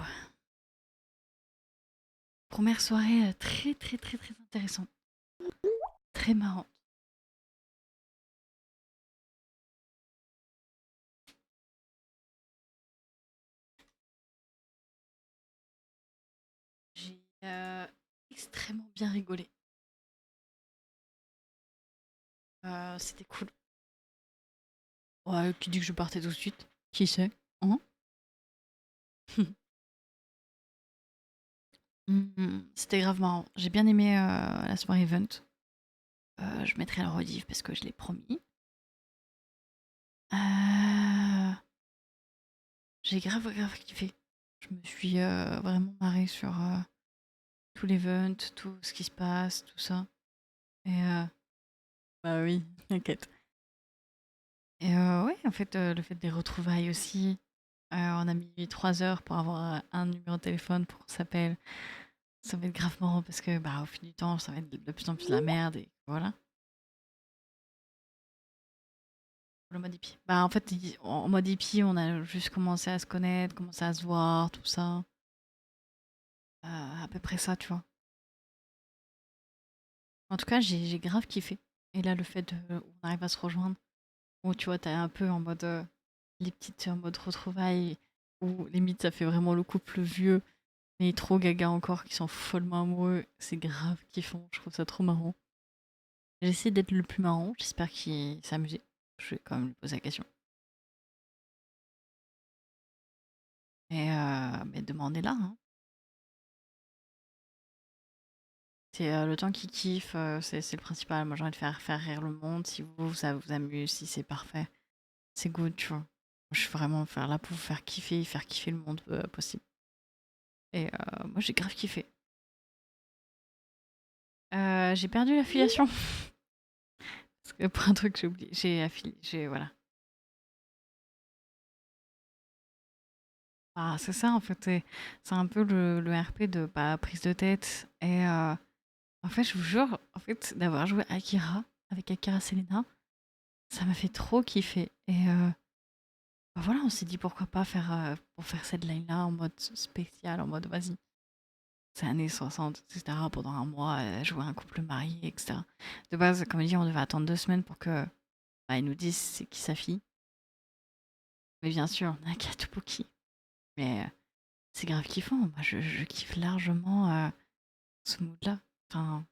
Première soirée très intéressante. Très marrante. extrêmement bien rigolé. C'était cool. Ouais, qui dit que je partais tout de suite? Qui sait? Hein? C'était grave marrant. J'ai bien aimé la soirée event. Je mettrai la rediff parce que je l'ai promis. J'ai grave kiffé. Je me suis vraiment marrée sur tout l'event, tout ce qui se passe, tout ça. Et bah oui, t'inquiète. Et ouais, en fait, le fait des retrouvailles aussi. On a mis 3 heures pour avoir un numéro de téléphone pour qu'on s'appelle. Ça va être grave marrant parce que bah, au fil du temps, ça va être de plus en plus la merde et voilà. Le mode hippie. Bah en fait, en mode hippie, on a juste commencé à se connaître, commencé à se voir, tout ça. À peu près ça, tu vois. En tout cas, j'ai grave kiffé. Et là, le fait on arrive à se rejoindre, où tu vois, t'es un peu en mode les petites en mode retrouvailles, où limite ça fait vraiment le couple vieux, mais trop gaga encore, qui sont follement amoureux. C'est grave kiffant, je trouve ça trop marrant. J'essaie d'être le plus marrant, j'espère qu'il s'est amusé. Je vais quand même lui poser la question. Et mais demandez là, hein. C'est le temps qu'il kiffe, c'est le principal. Moi j'ai envie de faire rire le monde. Si vous, ça vous amuse, si c'est parfait, c'est good, tu vois. Moi, je suis vraiment faire là pour vous faire kiffer le monde possible. Et moi j'ai grave kiffé. J'ai perdu l'affiliation. Parce que pour un truc j'ai oublié, voilà. Ah, c'est ça en fait, c'est un peu le RP de bah, prise de tête. Et en fait, je vous jure, en fait, d'avoir joué Akira avec Akira Selena, ça m'a fait trop kiffer. Et bah voilà, on s'est dit pourquoi pas pour faire cette line-là en mode spécial, en mode vas-y. C'est années 60, etc. Pendant un mois, jouer un couple marié, etc. De base, comme dit, on devait attendre 2 semaines pour que bah, ils nous disent c'est qui sa fille. Mais bien sûr, on a Katupuki. Mais c'est grave kiffant. Moi, je kiffe largement ce mood-là. Enfin,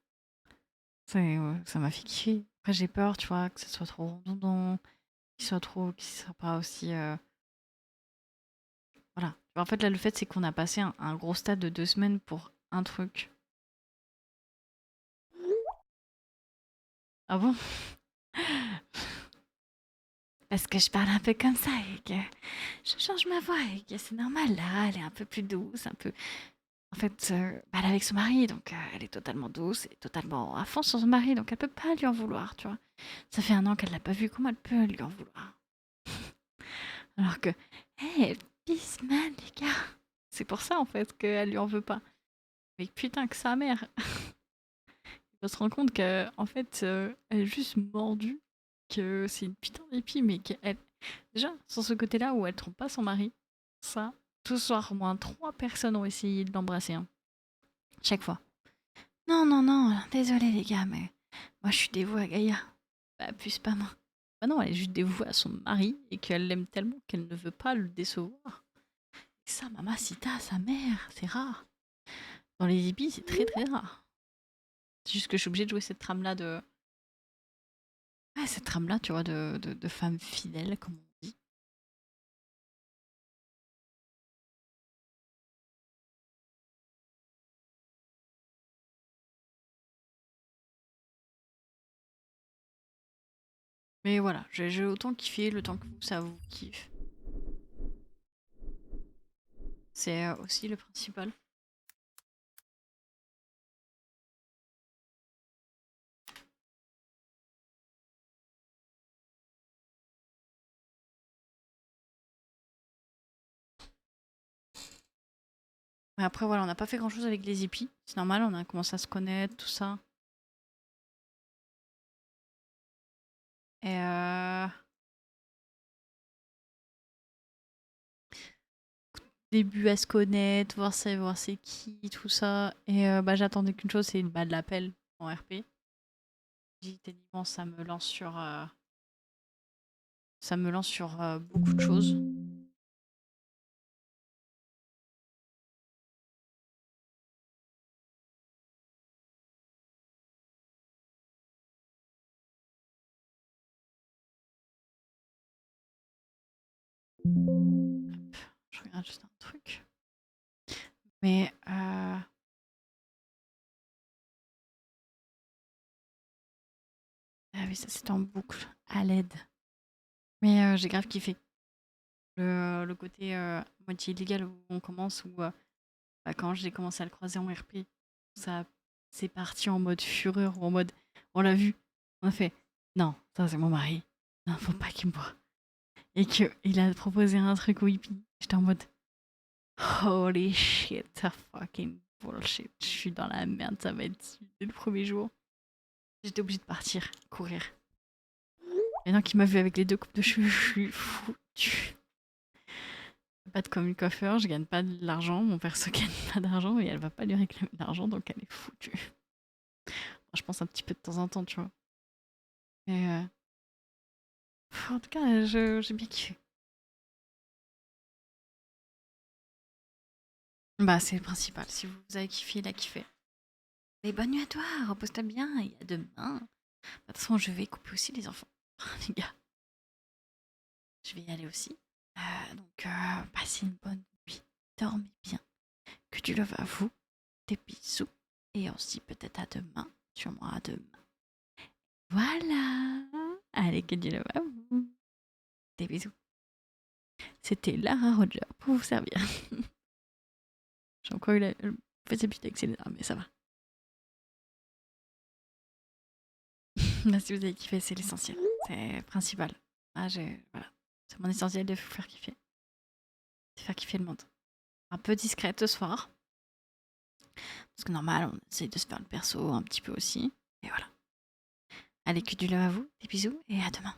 ça m'a fait kiffer. Après, j'ai peur, tu vois, que ce soit trop redondant, qu'il soit pas aussi. Voilà. En fait, là, le fait, c'est qu'on a passé un gros stade de 2 semaines pour un truc. Ah bon? Parce que je parle un peu comme ça et que je change ma voix et que c'est normal. Là, elle est un peu plus douce, un peu. En fait, bah, elle est avec son mari, donc elle est totalement douce et totalement à fond sur son mari, donc elle peut pas lui en vouloir, tu vois. Ça fait 1 an qu'elle l'a pas vu, comment elle peut lui en vouloir? Alors que, hé, Peaceman, les gars, c'est pour ça en fait qu'elle lui en veut pas. Mais putain que sa mère. On se rend compte qu'en fait, elle est juste mordue, que c'est une putain d'épi, mais qu'elle. Déjà, sur ce côté-là où elle trompe pas son mari, ça, ce soir, au moins 3 personnes ont essayé de l'embrasser, hein. Chaque fois. Non, non, non, désolé les gars, mais moi je suis dévouée à Gaïa. Bah, plus pas moi. Bah non, elle est juste dévouée à son mari et qu'elle l'aime tellement qu'elle ne veut pas le décevoir. Et ça, Mamacita, sa mère, c'est rare. Dans les hippies, c'est très très rare. C'est juste que je suis obligée de jouer cette trame-là de. Ouais, cette trame-là, tu vois, de femme fidèle, comme on dit. Mais voilà, j'ai autant kiffé le temps que vous, ça vous kiffe. C'est aussi le principal. Mais après, voilà, on n'a pas fait grand-chose avec les hippies. C'est normal, on a commencé à se connaître, tout ça. Et début à se connaître, voir c'est qui, tout ça. Et bah, j'attendais qu'une chose, c'est bah, de l'appel en RP. Techniquement, ça me lance sur beaucoup de choses. Hop, je regarde juste un truc. Mais ah oui, ça c'était en boucle, à l'aide. Mais j'ai grave kiffé. Le côté moitié illégal où on commence, où quand j'ai commencé à le croiser en RP, ça c'est parti en mode fureur ou en mode on l'a vu, on a fait non, ça c'est mon mari, non, faut pas qu'il me voie. Et qu'il a proposé un truc au hippie. J'étais en mode holy shit, ça fucking bullshit. Je suis dans la merde, ça va être dès le premier jour. J'étais obligée de partir, courir. Maintenant qu'il m'a vu avec les 2 coupes de cheveux, je suis foutue. Pas de commis coiffeur, je gagne pas de l'argent, mon perso gagne pas d'argent et elle va pas lui réclamer de l'argent donc elle est foutue. Bon, je pense un petit peu de temps en temps, tu vois. Mais en tout cas, j'ai bien kiffé. Bah, c'est le principal. Si vous avez kiffé, il a kiffé. Mais bonne nuit à toi, repose-toi bien et à demain. De toute façon, je vais couper aussi les enfants, les gars. Je vais y aller aussi. Donc, passez une bonne nuit. Dormez bien. Que du love à vous. Des bisous. Et on se dit peut-être à demain. Sûrement à demain. Voilà. Allez, que du love à vous. Des bisous. C'était Lara Roger pour vous servir. J'ai encore eu la mauvaise habitude avec Célina, mais ça va. Là, si vous avez kiffé, c'est l'essentiel. C'est le principal. Voilà. C'est mon essentiel de vous faire kiffer. De faire kiffer le monde. Un peu discrète ce soir. Parce que normal, on essaye de se faire le perso un petit peu aussi. Et voilà. Allez, que du love à vous. Des bisous et à demain.